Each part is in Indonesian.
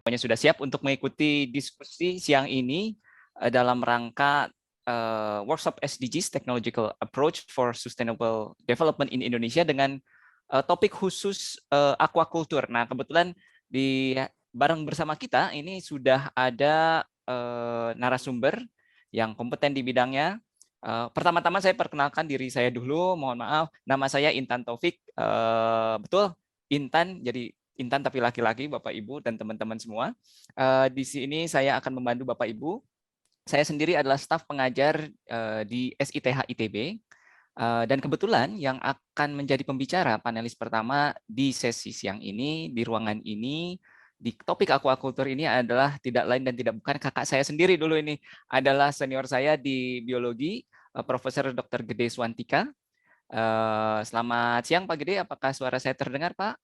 semuanya sudah siap untuk mengikuti diskusi siang ini dalam rangka workshop SDGs Technological Approach for Sustainable Development in Indonesia dengan topik khusus aquaculture. Nah, kebetulan bareng bersama kita ini sudah ada narasumber yang kompeten di bidangnya. Pertama-tama saya perkenalkan diri saya dulu, mohon maaf, nama saya Intan Taufik, betul Intan, jadi Intan tapi laki-laki, Bapak Ibu dan teman-teman semua. Di sini saya akan membantu Bapak Ibu. Saya sendiri adalah staf pengajar di SITH ITB, dan kebetulan yang akan menjadi pembicara panelis pertama di sesi siang ini, di ruangan ini, di topik aquaculture ini adalah tidak lain dan tidak bukan kakak saya sendiri dulu ini, adalah senior saya di biologi, Profesor Dr. Gede Swantika. Selamat siang Pak Gede, apakah suara saya terdengar Pak?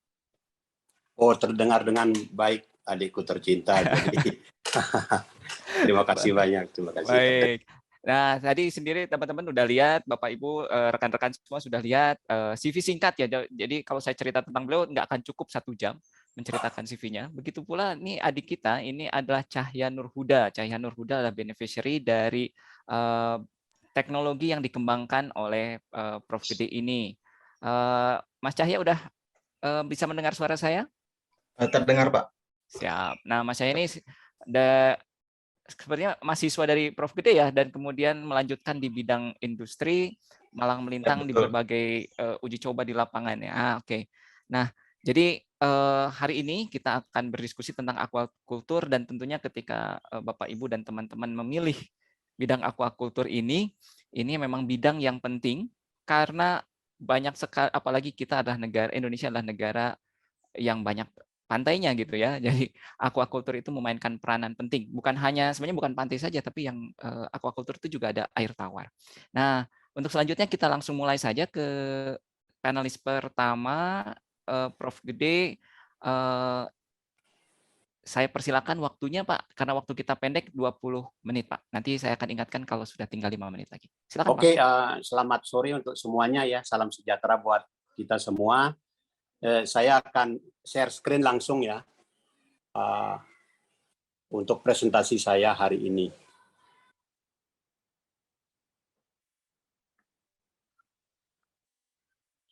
Oh, terdengar dengan baik, adikku tercinta. Jadi terima kasih banyak. Terima kasih. Baik. Nah, tadi sendiri teman-teman udah lihat, Bapak Ibu, rekan-rekan semua sudah lihat CV singkat ya. Jadi kalau saya cerita tentang beliau nggak akan cukup 1 jam menceritakan CV-nya. Begitu pula nih adik kita, ini adalah Cahya Nurhuda. Cahya Nurhuda adalah beneficiary dari teknologi yang dikembangkan oleh Prof. Gede ini. Mas Cahya udah bisa mendengar suara saya? Terdengar, Pak. Siap. Nah, Mas Cahya ini sebenarnya mahasiswa dari Prof. Gede ya, dan kemudian melanjutkan di bidang industri, malang melintang di berbagai uji coba di lapangan ya. Oke. Nah, jadi hari ini kita akan berdiskusi tentang aquaculture, dan tentunya ketika Bapak Ibu dan teman-teman memilih bidang aquaculture ini memang bidang yang penting karena banyak sekali, apalagi kita adalah Indonesia adalah negara yang banyak pantainya gitu ya. Jadi aquaculture itu memainkan peranan penting. Sebenarnya bukan pantai saja, tapi yang aquaculture itu juga ada air tawar. Nah, untuk selanjutnya kita langsung mulai saja ke panelis pertama, Prof. Gede. Saya persilakan waktunya Pak, karena waktu kita pendek 20 menit Pak. Nanti saya akan ingatkan kalau sudah tinggal 5 menit lagi. Silakan Oke, Pak. selamat sore untuk semuanya ya. Salam sejahtera buat kita semua. Saya akan share screen langsung ya untuk presentasi saya hari ini.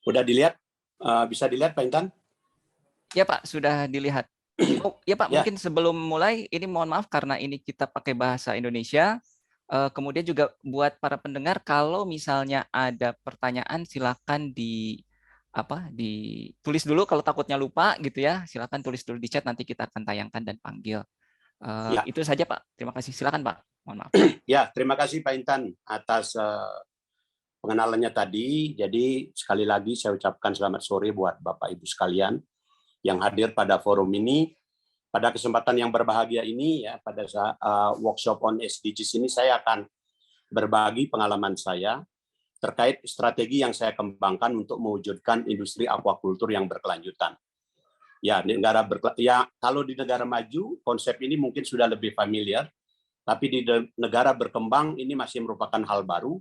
Udah dilihat? Bisa dilihat Pak Intan? Ya Pak, sudah dilihat. Oh, ya Pak, mungkin sebelum mulai, ini mohon maaf karena ini kita pakai bahasa Indonesia. Kemudian juga buat para pendengar, kalau misalnya ada pertanyaan, silakan ditulis dulu kalau takutnya lupa gitu ya. Silakan tulis dulu di chat, nanti kita akan tayangkan dan panggil. Itu saja Pak. Terima kasih. Silakan Pak. Mohon maaf. Ya, terima kasih Pak Intan atas pengenalannya tadi. Jadi sekali lagi saya ucapkan selamat sore buat Bapak Ibu sekalian yang hadir pada forum ini. Pada kesempatan yang berbahagia ini ya, pada workshop on SDGs ini saya akan berbagi pengalaman saya terkait strategi yang saya kembangkan untuk mewujudkan industri aquaculture yang berkelanjutan. Ya, kalau di negara maju konsep ini mungkin sudah lebih familiar, tapi di negara berkembang ini masih merupakan hal baru.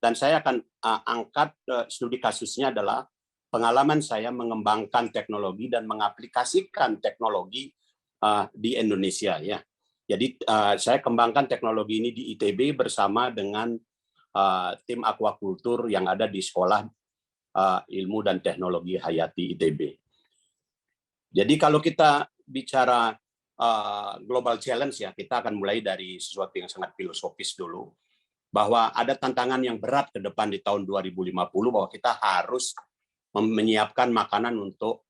Dan saya akan angkat studi kasusnya adalah pengalaman saya mengembangkan teknologi dan mengaplikasikan teknologi di Indonesia ya. Jadi saya kembangkan teknologi ini di ITB bersama dengan tim aquaculture yang ada di Sekolah Ilmu dan Teknologi Hayati ITB. Jadi kalau kita bicara global challenge ya, kita akan mulai dari sesuatu yang sangat filosofis dulu, bahwa ada tantangan yang berat ke depan di tahun 2050 bahwa kita harus menyiapkan makanan untuk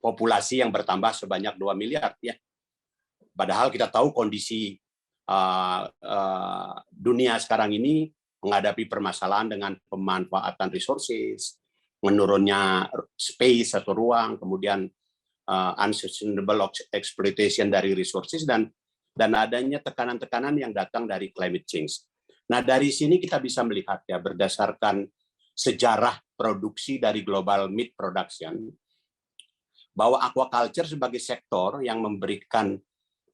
populasi yang bertambah sebanyak 2 miliar ya. Padahal kita tahu kondisi dunia sekarang ini menghadapi permasalahan dengan pemanfaatan resources, menurunnya space atau ruang, kemudian unsustainable exploitation dari resources dan adanya tekanan-tekanan yang datang dari climate change. Nah, dari sini kita bisa melihat ya berdasarkan sejarah produksi dari global meat production bahwa aquaculture sebagai sektor yang memberikan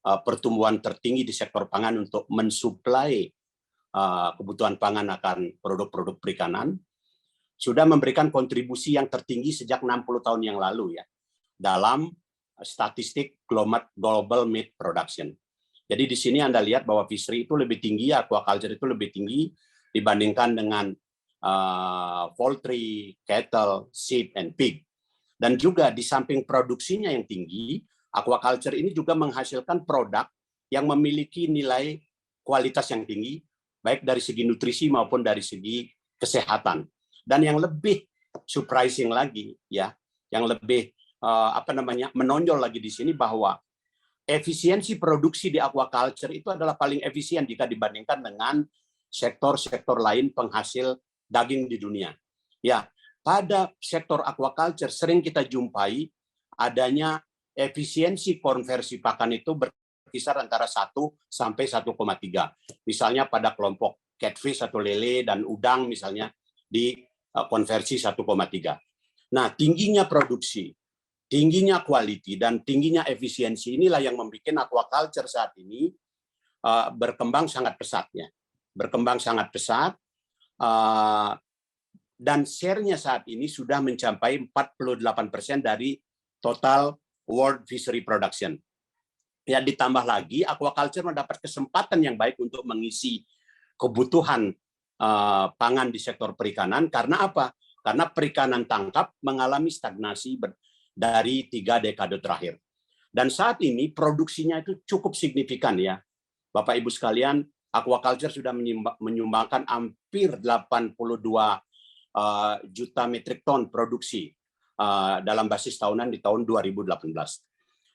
pertumbuhan tertinggi di sektor pangan untuk mensuplai kebutuhan pangan akan produk-produk perikanan sudah memberikan kontribusi yang tertinggi sejak 60 tahun yang lalu ya dalam statistik global meat production. Jadi di sini Anda lihat bahwa fishery itu lebih tinggi, aquaculture itu lebih tinggi dibandingkan dengan poultry, cattle, sheep, and pig. Dan juga di samping produksinya yang tinggi, aquaculture ini juga menghasilkan produk yang memiliki nilai kualitas yang tinggi, baik dari segi nutrisi maupun dari segi kesehatan. Dan yang lebih surprising lagi, ya, yang lebih menonjol lagi di sini bahwa efisiensi produksi di aquaculture itu adalah paling efisien jika dibandingkan dengan sektor-sektor lain penghasil daging di dunia. Ya, pada sektor aquaculture sering kita jumpai adanya efisiensi konversi pakan itu berkisar antara 1 sampai 1,3. Misalnya pada kelompok catfish atau lele dan udang misalnya di konversi 1,3. Nah, tingginya produksi, tingginya quality dan tingginya efisiensi inilah yang membuat aquaculture saat ini berkembang sangat pesatnya. Berkembang sangat pesat dan share-nya saat ini sudah mencapai 48% dari total world fishery production. Ya, ditambah lagi aquaculture mendapat kesempatan yang baik untuk mengisi kebutuhan pangan di sektor perikanan. Karena apa? Karena perikanan tangkap mengalami stagnasi dari 3 dekade terakhir. Dan saat ini produksinya itu cukup signifikan ya. Bapak Ibu sekalian, aquaculture sudah menyumbangkan hampir 82 juta metrik ton produksi dalam basis tahunan di tahun 2018.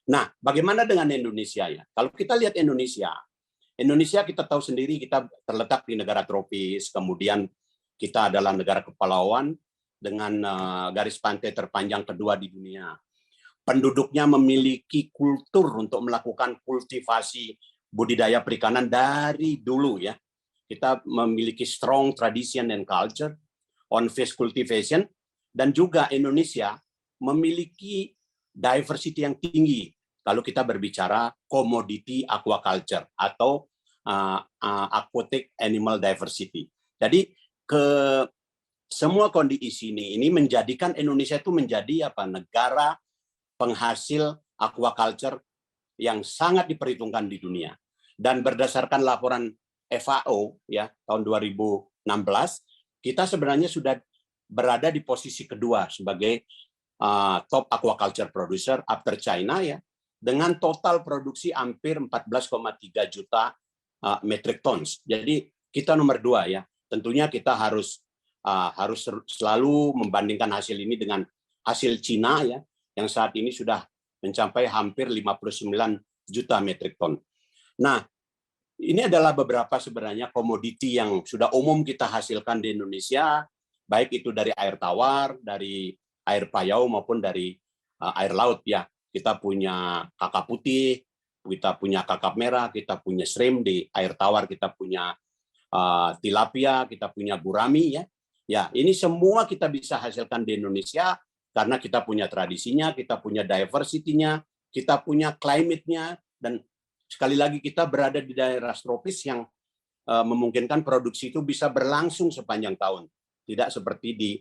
Nah, bagaimana dengan Indonesia ya? Kalau kita lihat Indonesia kita tahu sendiri kita terletak di negara tropis, kemudian kita adalah negara kepulauan dengan garis pantai terpanjang kedua di dunia. Penduduknya memiliki kultur untuk melakukan kultivasi budidaya perikanan dari dulu ya. Kita memiliki strong tradition and culture on fish cultivation, dan juga Indonesia memiliki diversity yang tinggi kalau kita berbicara commodity aquaculture atau aquatic animal diversity. Jadi semua kondisi ini menjadikan Indonesia itu menjadi negara penghasil aquaculture yang sangat diperhitungkan di dunia. Dan berdasarkan laporan FAO ya tahun 2016, kita sebenarnya sudah berada di posisi kedua sebagai top aquaculture producer after China ya, dengan total produksi hampir 14,3 juta metric tons. Jadi kita nomor 2 ya. Tentunya kita harus selalu membandingkan hasil ini dengan hasil Cina ya, yang saat ini sudah mencapai hampir 59 juta metrik ton. Nah, ini adalah beberapa sebenarnya komoditi yang sudah umum kita hasilkan di Indonesia, baik itu dari air tawar, dari air payau maupun dari air laut ya. Kita punya kakap putih, kita punya kakap merah, kita punya shrimp di air tawar, kita punya tilapia, kita punya gurami ya. Ya, ini semua kita bisa hasilkan di Indonesia karena kita punya tradisinya, kita punya diversity-nya, kita punya climate-nya, dan sekali lagi kita berada di daerah tropis yang memungkinkan produksi itu bisa berlangsung sepanjang tahun. Tidak seperti di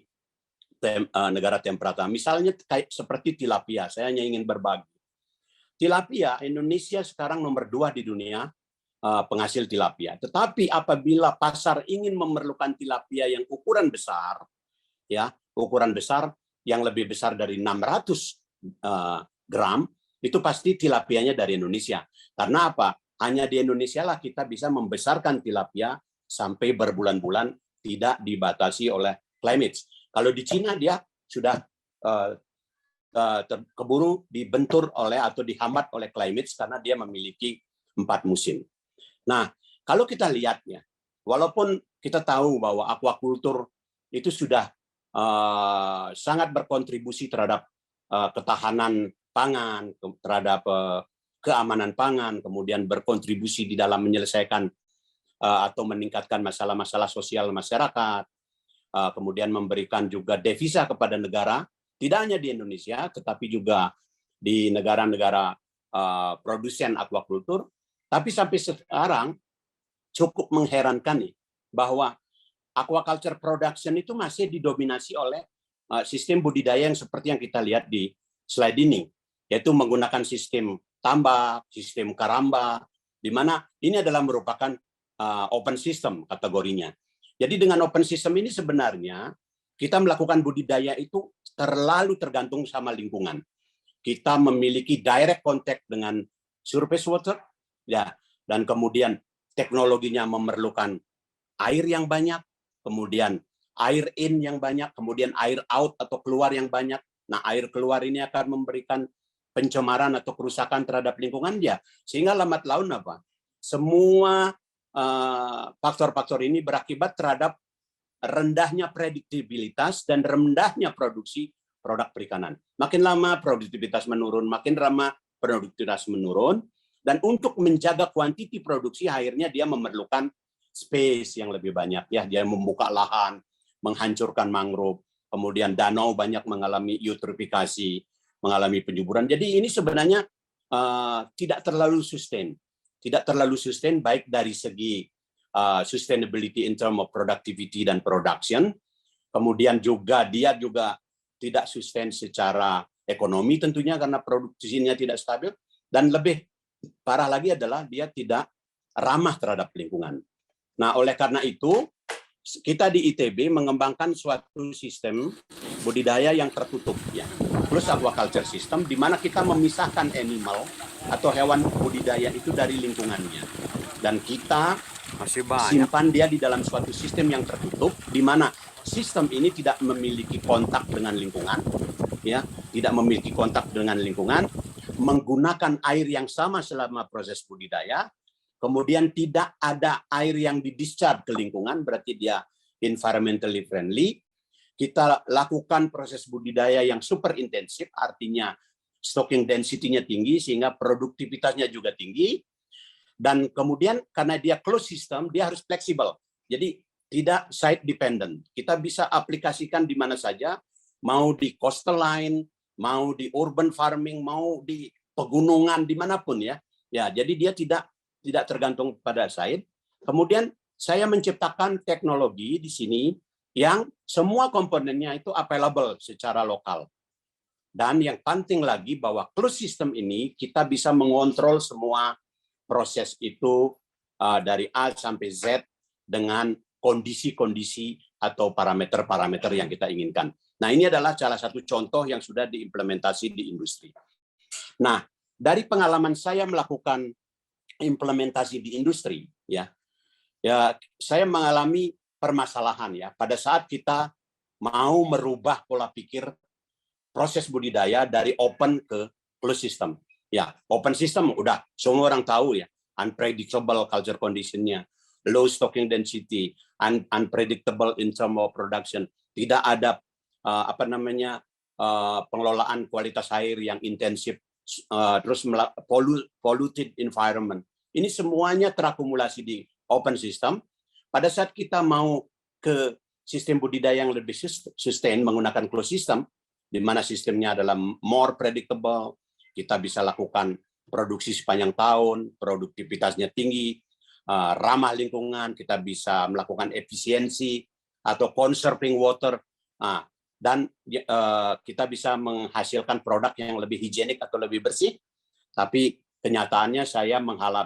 negara temperata. Misalnya kayak seperti tilapia, saya hanya ingin berbagi. Tilapia, Indonesia sekarang nomor 2 di dunia penghasil tilapia. Tetapi apabila pasar ingin memerlukan tilapia yang ukuran besar, ya ukuran besar yang lebih besar dari 600 gram, itu pasti tilapianya dari Indonesia. Karena apa? Hanya di Indonesia lah kita bisa membesarkan tilapia sampai berbulan-bulan tidak dibatasi oleh climate. Kalau di Cina dia sudah keburu dibentur oleh atau dihambat oleh climate karena dia memiliki 4 musim. Nah, kalau kita lihatnya, walaupun kita tahu bahwa aquaculture itu sudah sangat berkontribusi terhadap ketahanan pangan, terhadap keamanan pangan, kemudian berkontribusi di dalam menyelesaikan atau meningkatkan masalah-masalah sosial masyarakat, kemudian memberikan juga devisa kepada negara, tidak hanya di Indonesia, tetapi juga di negara-negara produsen aquaculture. Tapi sampai sekarang cukup mengherankan nih, bahwa aquaculture production itu masih didominasi oleh sistem budidaya yang seperti yang kita lihat di slide ini. yaitu menggunakan sistem tambak, sistem karamba, di mana ini adalah merupakan open system kategorinya. Jadi dengan open system ini sebenarnya kita melakukan budidaya itu terlalu tergantung sama lingkungan. Kita memiliki direct contact dengan surface water, ya, dan kemudian teknologinya memerlukan air yang banyak, kemudian air in yang banyak, kemudian air out atau keluar yang banyak. Nah, air keluar ini akan memberikan pencemaran atau kerusakan terhadap lingkungan dia, sehingga lambat laun apa? Semua faktor-faktor ini berakibat terhadap rendahnya prediktibilitas dan rendahnya produksi produk perikanan. Makin lama produktivitas menurun, makin lama produktivitas menurun, dan untuk menjaga kuantiti produksi akhirnya dia memerlukan space yang lebih banyak. Ya, dia membuka lahan, menghancurkan mangrove, kemudian danau banyak mengalami eutrofikasi, mengalami penyuburan. Jadi ini sebenarnya tidak terlalu sustain. Tidak terlalu sustain baik dari segi sustainability in terms of productivity dan production, kemudian juga dia juga tidak sustain secara ekonomi tentunya karena produksinya tidak stabil, dan lebih parah lagi adalah dia tidak ramah terhadap lingkungan. Nah, oleh karena itu kita di ITB mengembangkan suatu sistem budidaya yang tertutup, ya, plus aquaculture system, di mana kita memisahkan animal atau hewan budidaya itu dari lingkungannya, dan kita simpan dia di dalam suatu sistem yang tertutup, di mana sistem ini tidak memiliki kontak dengan lingkungan, ya, tidak memiliki kontak dengan lingkungan, menggunakan air yang sama selama proses budidaya, kemudian tidak ada air yang di-discharge ke lingkungan, berarti dia environmentally friendly. Kita lakukan proses budidaya yang super intensif, artinya stocking density-nya tinggi, sehingga produktivitasnya juga tinggi. Dan kemudian karena dia closed system, dia harus fleksibel. Jadi tidak site dependent. Kita bisa aplikasikan di mana saja, mau di coastal line, mau di urban farming, mau di pegunungan, dimanapun ya. Ya, jadi dia tidak tergantung pada site. Kemudian saya menciptakan teknologi di sini yang semua komponennya itu available secara lokal. Dan yang penting lagi bahwa closed system ini kita bisa mengontrol semua proses itu dari A sampai Z dengan kondisi-kondisi atau parameter-parameter yang kita inginkan. Nah, ini adalah salah satu contoh yang sudah diimplementasi di industri. Nah, dari pengalaman saya melakukan implementasi di industri, ya saya mengalami permasalahan ya pada saat kita mau merubah pola pikir proses budidaya dari open ke closed system. Ya, open system udah semua orang tahu ya, unpredictable culture condition-nya, low stocking density, unpredictable in terms of production, tidak ada pengelolaan kualitas air yang intensif, terus polluted environment. Ini semuanya terakumulasi di open system. Pada saat kita mau ke sistem budidaya yang lebih sustain menggunakan closed system, di mana sistemnya adalah more predictable, kita bisa lakukan produksi sepanjang tahun, produktivitasnya tinggi, ramah lingkungan, kita bisa melakukan efisiensi atau conserving water, dan kita bisa menghasilkan produk yang lebih higienik atau lebih bersih. Tapi kenyataannya saya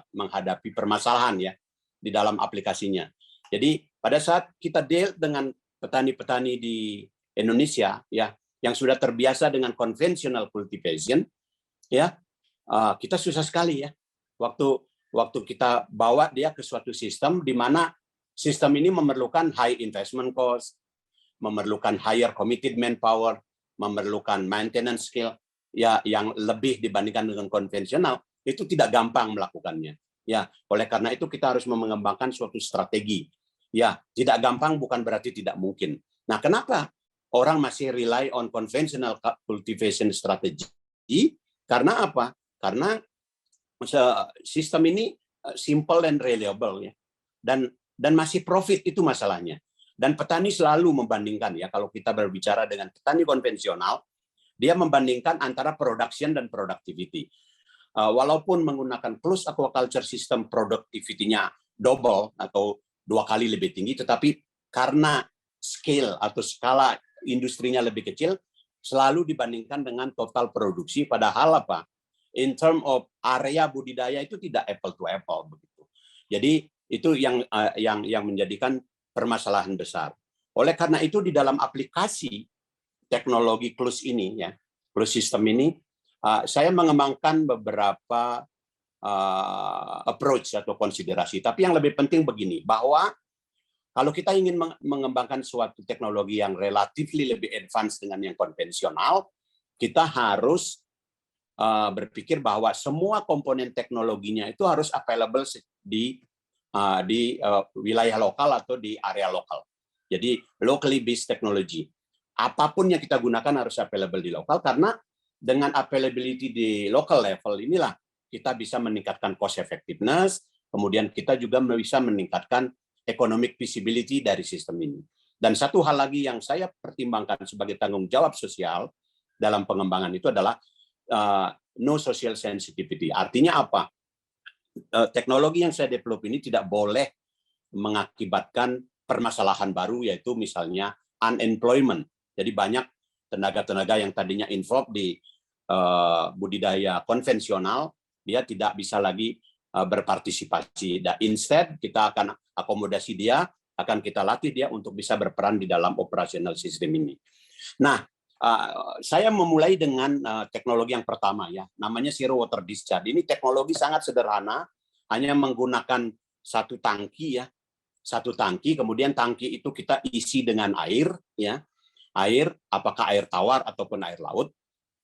menghadapi permasalahan ya di dalam aplikasinya. Jadi pada saat kita deal dengan petani-petani di Indonesia ya yang sudah terbiasa dengan conventional cultivation, ya kita susah sekali ya waktu kita bawa dia ke suatu sistem di mana sistem ini memerlukan high investment cost, memerlukan higher committed manpower, memerlukan maintenance skill ya yang lebih dibandingkan dengan konvensional. Itu tidak gampang melakukannya. Ya, oleh karena itu kita harus mengembangkan suatu strategi. Ya, tidak gampang bukan berarti tidak mungkin. Nah, kenapa orang masih rely on conventional cultivation strategy? Karena apa? Karena sistem ini simple and reliable ya. Dan masih profit, itu masalahnya. Dan petani selalu membandingkan ya, kalau kita berbicara dengan petani konvensional, dia membandingkan antara production dan productivity. Walaupun menggunakan closed aquaculture system productivity-nya double atau 2 kali lebih tinggi, tetapi karena scale atau skala industrinya lebih kecil, selalu dibandingkan dengan total produksi, padahal apa? In term of area budidaya itu tidak apple to apple begitu. Jadi itu yang menjadikan permasalahan besar. Oleh karena itu di dalam aplikasi teknologi closed ini ya, closed system ini, saya mengembangkan beberapa approach atau konsiderasi. Tapi yang lebih penting begini, bahwa kalau kita ingin mengembangkan suatu teknologi yang relatif lebih advance dengan yang konvensional, kita harus berpikir bahwa semua komponen teknologinya itu harus available di wilayah lokal atau di area lokal. Jadi locally based technology. Apapun yang kita gunakan harus available di lokal, karena dengan availability di local level inilah kita bisa meningkatkan cost effectiveness, kemudian kita juga bisa meningkatkan economic feasibility dari sistem ini. Dan satu hal lagi yang saya pertimbangkan sebagai tanggung jawab sosial dalam pengembangan itu adalah no social sensitivity. Artinya apa? Teknologi yang saya develop ini tidak boleh mengakibatkan permasalahan baru, yaitu misalnya unemployment. Jadi banyak tenaga-tenaga yang tadinya involved di budidaya konvensional, dia tidak bisa lagi berpartisipasi. Dan instead kita akan akomodasi dia, akan kita latih dia untuk bisa berperan di dalam operasional sistem ini. Nah, saya memulai dengan teknologi yang pertama ya, namanya zero water discharge. Ini teknologi sangat sederhana, hanya menggunakan satu tangki ya, satu tangki, kemudian tangki itu kita isi dengan air ya, air apakah air tawar ataupun air laut.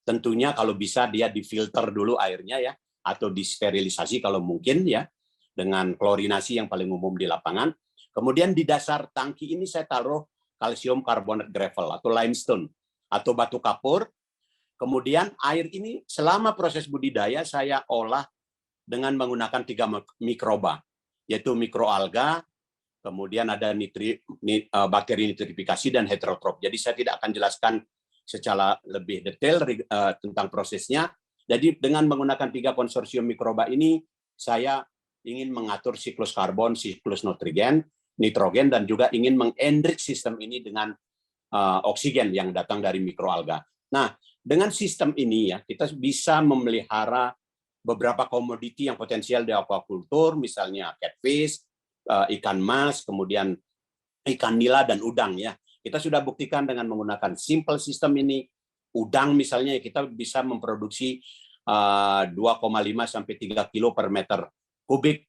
Tentunya kalau bisa dia difilter dulu airnya ya, atau disterilisasi kalau mungkin ya, dengan klorinasi yang paling umum di lapangan. Kemudian di dasar tangki ini saya taruh kalsium karbonat gravel atau limestone atau batu kapur. Kemudian air ini selama proses budidaya saya olah dengan menggunakan 3 mikroba, yaitu mikroalga, kemudian ada bakteri nitrifikasi dan heterotrop. Jadi saya tidak akan jelaskan secara lebih detail tentang prosesnya. Jadi dengan menggunakan 3 konsorsium mikroba ini, saya ingin mengatur siklus karbon, siklus nitrogen, dan juga ingin mengenrich sistem ini dengan oksigen yang datang dari mikroalga. Nah, dengan sistem ini ya, kita bisa memelihara beberapa komoditi yang potensial di aquaculture, misalnya catfish, ikan mas, kemudian ikan nila dan udang ya. Kita sudah buktikan dengan menggunakan simple system ini, udang misalnya kita bisa memproduksi 2,5 sampai 3 kilo per meter kubik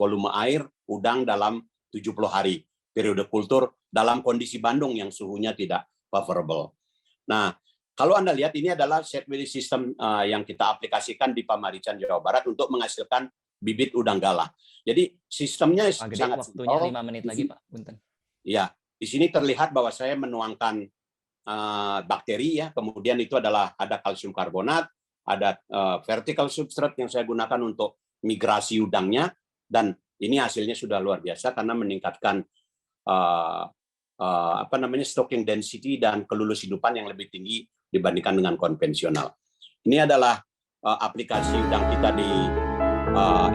volume air udang dalam 70 hari periode kultur dalam kondisi Bandung yang suhunya tidak favorable. Nah, kalau Anda lihat ini adalah setway system yang kita aplikasikan di Pamarican Jawa Barat untuk menghasilkan bibit udang galah. Jadi sistemnya sangat waktunya 5 menit lagi Pak, punten. Ya, di sini terlihat bahwa saya menuangkan bakteri ya, kemudian itu adalah ada kalsium karbonat, ada vertical substrate yang saya gunakan untuk migrasi udangnya, dan ini hasilnya sudah luar biasa karena meningkatkan stocking density dan kelulus hidupan yang lebih tinggi dibandingkan dengan konvensional. Ini adalah aplikasi udang kita di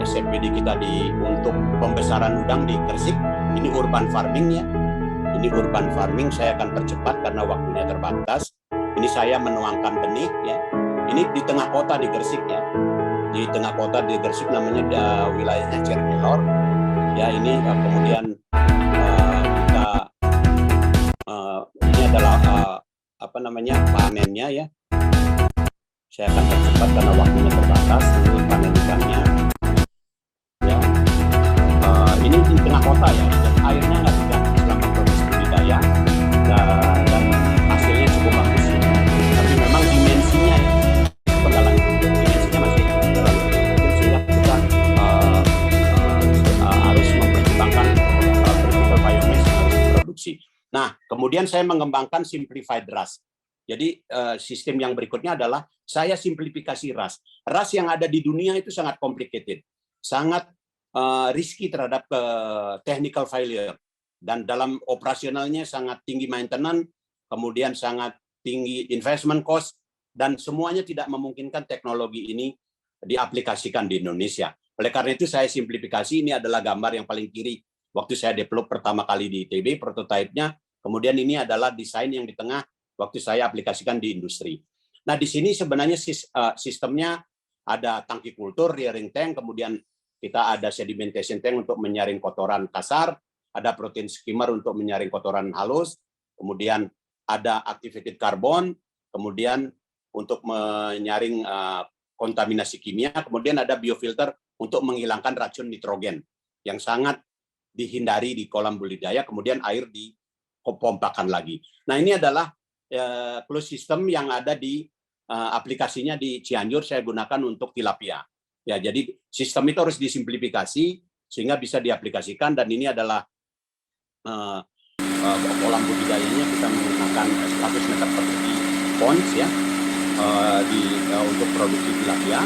SMPD kita untuk pembesaran udang di Gresik. Ini urban farming ya. Ini urban farming, saya akan percepat karena waktunya terbatas. Ini saya menuangkan benih ya. Ini di tengah kota di Gresik ya. Di tengah kota di Gresik namanya wilayahnya Cerminor. Ya, ini kemudian kita ini adalah panennya ya. Saya akan percepat karena waktunya terbatas. Ini panen ikannya. Ya. Ini di tengah kota ya. Dan airnya nggak diganti selama proses budidaya dan hasilnya cukup bagus. Tapi memang dimensinya ya, penggalan dimensinya masih terlalu kecil sehingga kita harus mempertimbangkan vertical biomass yang harus diproduksi. Nah, kemudian saya mengembangkan simplified RAS. Jadi sistem yang berikutnya adalah saya simplifikasi RAS. RAS yang ada di dunia itu sangat complicated, sangat risky terhadap technical failure, dan dalam operasionalnya sangat tinggi maintenance, kemudian sangat tinggi investment cost, dan semuanya tidak memungkinkan teknologi ini diaplikasikan di Indonesia. Oleh karena itu saya simplifikasi. Ini adalah gambar yang paling kiri waktu saya develop pertama kali di ITB, prototipe-nya. Kemudian ini adalah desain yang di tengah, waktu saya aplikasikan di industri. Nah, di sini sebenarnya sistemnya ada tangki kultur, rearing tank, kemudian kita ada sedimentation tank untuk menyaring kotoran kasar, ada protein skimmer untuk menyaring kotoran halus, kemudian ada activated carbon, kemudian untuk menyaring kontaminasi kimia, kemudian ada biofilter untuk menghilangkan racun nitrogen yang sangat dihindari di kolam budidaya, kemudian air dipompakan lagi. Nah, ini adalah closed system yang ada di aplikasinya di Cianjur, saya gunakan untuk tilapia. Ya, jadi sistem itu harus disimplifikasi sehingga bisa diaplikasikan, dan ini adalah kolam budidayanya kita menggunakan 100 meter persegi ponds ya untuk produksi tilapia.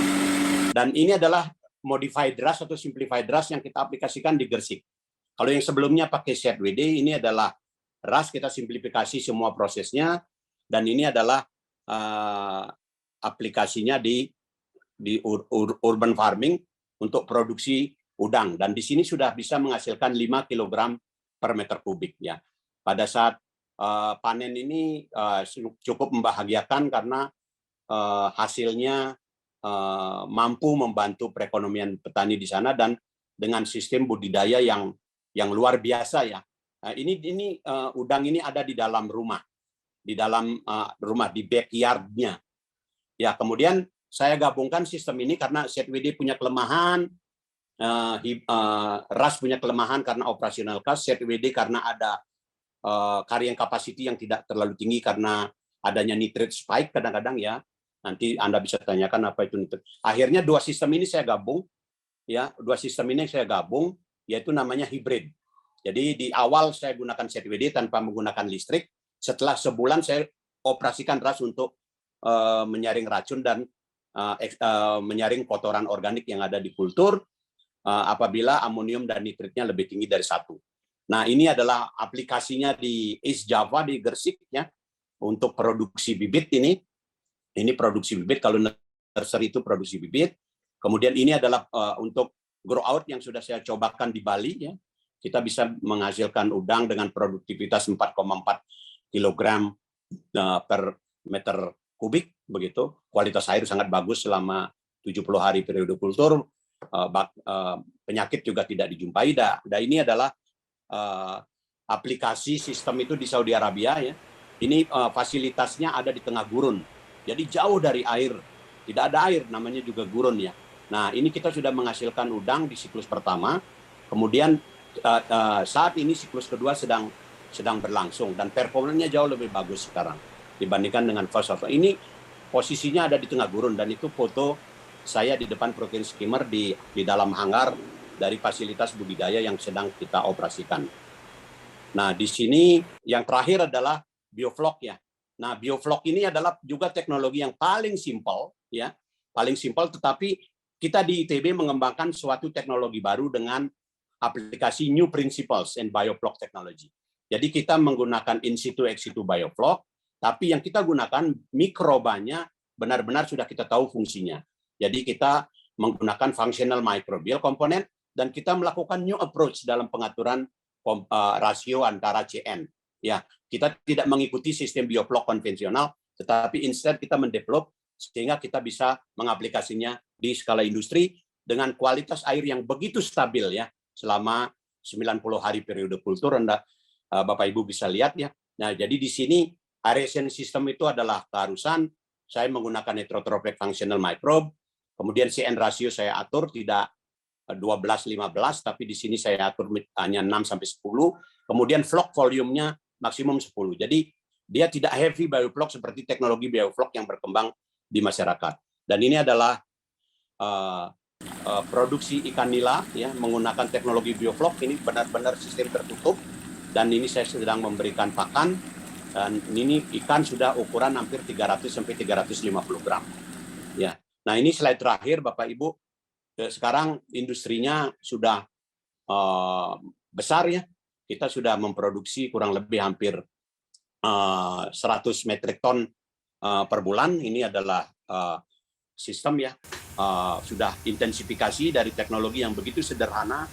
Dan ini adalah modified RAS atau simplified RAS yang kita aplikasikan di Gersik. Kalau yang sebelumnya pakai ZWD, ini adalah RAS, kita simplifikasi semua prosesnya, dan ini adalah aplikasinya di urban farming untuk produksi udang, dan di sini sudah bisa menghasilkan 5 kg per meter kubik ya. Pada saat panen ini cukup membahagiakan karena hasilnya mampu membantu perekonomian petani di sana, dan dengan sistem budidaya yang luar biasa ya. Nah, ini udang ini ada di dalam rumah, di backyardnya. Ya, kemudian saya gabungkan sistem ini karena ZWD punya kelemahan, RAS punya kelemahan karena operasional cost, ZWD karena ada carrying capacity yang tidak terlalu tinggi karena adanya nitrate spike kadang-kadang ya. Nanti Anda bisa tanyakan apa itu nitrate. Akhirnya dua sistem ini saya gabung, yaitu namanya hybrid. Jadi di awal saya gunakan ZWD tanpa menggunakan listrik. Setelah sebulan saya operasikan RAS untuk menyaring racun dan menyaring kotoran organik yang ada di kultur apabila amonium dan nitritnya lebih tinggi dari 1. Nah, ini adalah aplikasinya di East Java di Gersik ya, untuk produksi bibit ini. Ini produksi bibit, kalau nursery itu produksi bibit. Kemudian ini adalah untuk grow out yang sudah saya cobakan di Bali ya. Kita bisa menghasilkan udang dengan produktivitas 4,4 kg per meter kubik begitu. Kualitas air sangat bagus selama 70 hari periode kultur. Penyakit juga tidak dijumpai. Dan ini adalah aplikasi sistem itu di Saudi Arabia ya. Ini fasilitasnya ada di tengah gurun. Jadi jauh dari air. Tidak ada air, namanya juga gurun ya. Nah, ini kita sudah menghasilkan udang di siklus pertama. Kemudian saat ini siklus kedua sedang berlangsung, dan performanya jauh lebih bagus sekarang dibandingkan dengan fase. Ini posisinya ada di tengah gurun, dan itu foto saya di depan protein skimmer di dalam hanggar dari fasilitas budidaya yang sedang kita operasikan. Nah, di sini yang terakhir adalah biofloc ya. Nah, biofloc ini adalah juga teknologi yang paling simpel ya, paling simpel, tetapi kita di ITB mengembangkan suatu teknologi baru dengan aplikasi New Principles in Biofloc Technology. Jadi kita menggunakan in situ ex situ biofloc, tapi yang kita gunakan mikrobanya benar-benar sudah kita tahu fungsinya. Jadi kita menggunakan functional microbial component, dan kita melakukan new approach dalam pengaturan rasio antara CN. Ya, kita tidak mengikuti sistem biofloc konvensional, tetapi instead kita mendevelop sehingga kita bisa mengaplikasinya di skala industri dengan kualitas air yang begitu stabil ya selama 90 hari periode kultur. Anda Bapak Ibu bisa lihat ya. Nah, jadi di sini aeration system itu adalah keharusan. Saya menggunakan heterotrophic functional microbe. Kemudian CN ratio saya atur tidak 12-15, tapi di sini saya atur hanya 6-10. Kemudian floc volume-nya maksimum 10. Jadi dia tidak heavy biofloc seperti teknologi biofloc yang berkembang di masyarakat. Dan ini adalah produksi ikan nila ya, menggunakan teknologi biofloc. Ini benar-benar sistem tertutup, dan ini saya sedang memberikan pakan, dan ini ikan sudah ukuran hampir 300-350 gram. Ya. Nah, ini slide terakhir Bapak Ibu. Sekarang industrinya sudah besar ya. Kita sudah memproduksi kurang lebih hampir 100 metrik ton per bulan. Ini adalah sistem ya, sudah intensifikasi dari teknologi yang begitu sederhana.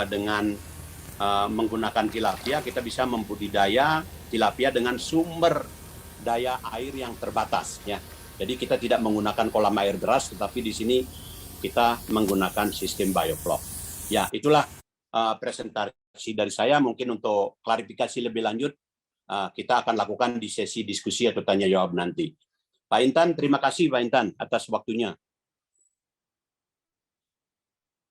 Dengan menggunakan tilapia, kita bisa membudidaya tilapia dengan sumber daya air yang terbatas ya. Jadi kita tidak menggunakan kolam air deras, tetapi di sini kita menggunakan sistem biofloc. Ya, itulah presentasi dari saya. Mungkin untuk klarifikasi lebih lanjut kita akan lakukan di sesi diskusi atau tanya jawab nanti. Pak Intan, terima kasih Pak Intan atas waktunya.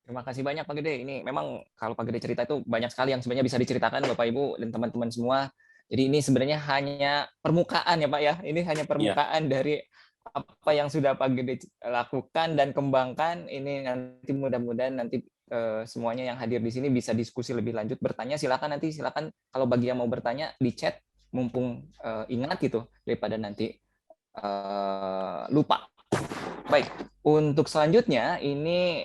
Terima kasih banyak Pak Gede. Ini memang kalau Pak Gede cerita itu banyak sekali yang sebenarnya bisa diceritakan Bapak Ibu dan teman-teman semua. Jadi ini sebenarnya hanya permukaan ya Pak ya. Ini hanya permukaan dari apa yang sudah Pak Gede lakukan dan kembangkan. Ini nanti mudah-mudahan nanti semuanya yang hadir di sini bisa diskusi lebih lanjut, bertanya silakan kalau bagi yang mau bertanya di chat mumpung ingat gitu daripada nanti lupa. Baik, untuk selanjutnya ini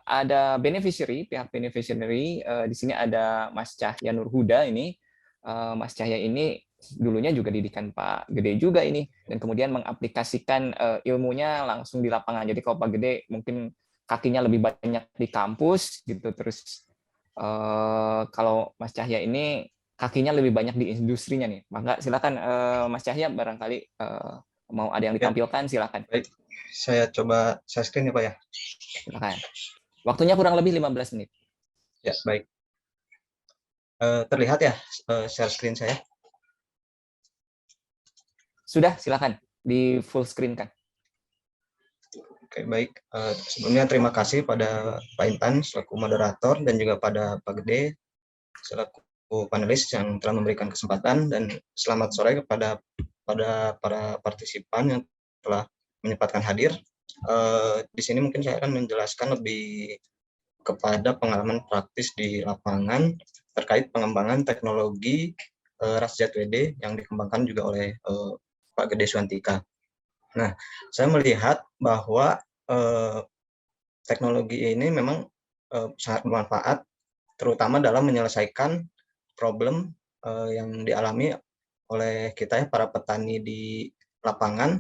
ada pihak beneficiary. Di sini ada Mas Cahya Nurhuda ini. Mas Cahya ini dulunya juga didikan Pak Gede juga ini, dan kemudian mengaplikasikan ilmunya langsung di lapangan. Jadi kalau Pak Gede mungkin kakinya lebih banyak di kampus gitu, terus kalau Mas Cahya ini kakinya lebih banyak di industrinya nih. Maka silakan Mas Cahya, barangkali mau ada yang ditampilkan, silakan. Baik, saya coba share screen ya Pak ya. Silakan. Waktunya kurang lebih 15 menit. Ya, baik. Terlihat ya share screen saya? Sudah, silakan di full screen kan. Oke, baik. Sebelumnya terima kasih pada Pak Intan selaku moderator dan juga pada Pak Gede selaku panelis yang telah memberikan kesempatan, dan selamat sore kepada para partisipan yang telah menyempatkan hadir. Di sini mungkin saya akan menjelaskan lebih kepada pengalaman praktis di lapangan terkait pengembangan teknologi RAS ZWD yang dikembangkan juga oleh Pak Gede Suwantika. Nah, saya melihat bahwa teknologi ini memang sangat bermanfaat, terutama dalam menyelesaikan problem yang dialami oleh kita ya, para petani di lapangan,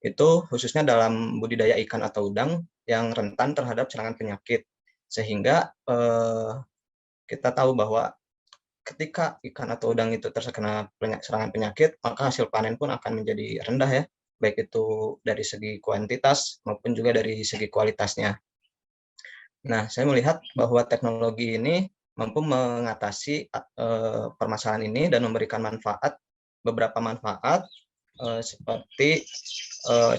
itu khususnya dalam budidaya ikan atau udang yang rentan terhadap serangan penyakit. Sehingga kita tahu bahwa ketika ikan atau udang itu terkena serangan penyakit, maka hasil panen pun akan menjadi rendah ya, baik itu dari segi kuantitas maupun juga dari segi kualitasnya. Nah, saya melihat bahwa teknologi ini mampu mengatasi permasalahan ini dan memberikan beberapa manfaat, seperti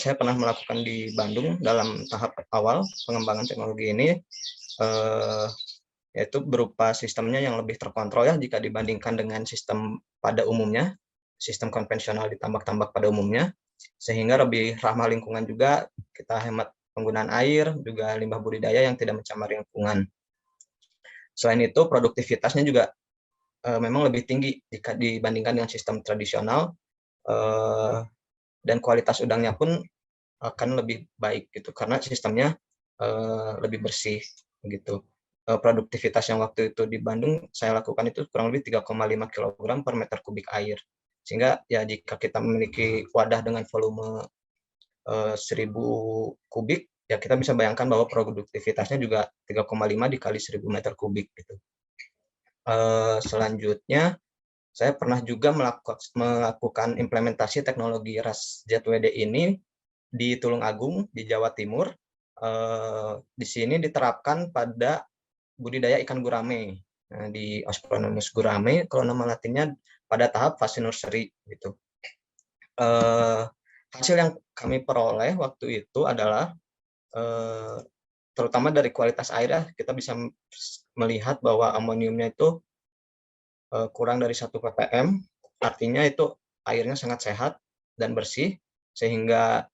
saya pernah melakukan di Bandung dalam tahap awal pengembangan teknologi ini, yaitu berupa sistemnya yang lebih terkontrol ya jika dibandingkan dengan sistem pada umumnya, sistem konvensional di tambak-tambak pada umumnya, sehingga lebih ramah lingkungan juga, kita hemat penggunaan air, juga limbah budidaya yang tidak mencemari lingkungan. Selain itu, produktivitasnya juga memang lebih tinggi jika dibandingkan dengan sistem tradisional, dan kualitas udangnya pun akan lebih baik gitu, karena sistemnya lebih bersih gitu. Produktivitas yang waktu itu di Bandung saya lakukan itu kurang lebih 3,5 kg per meter kubik air. Sehingga ya jika kita memiliki wadah dengan volume 1000 kubik, ya kita bisa bayangkan bahwa produktivitasnya juga 3,5 dikali 1000 meter kubik gitu. Selanjutnya saya pernah juga melakukan implementasi teknologi RAS ZWD ini di Tulung Agung di Jawa Timur. Di sini diterapkan pada budidaya ikan gurame. Nah, di Osprononus gurame, kalau nama latinnya pada tahap fase nursery gitu. Hasil yang kami peroleh waktu itu adalah terutama dari kualitas air, kita bisa melihat bahwa amoniumnya itu kurang dari 1 ppm, artinya itu airnya sangat sehat dan bersih, sehingga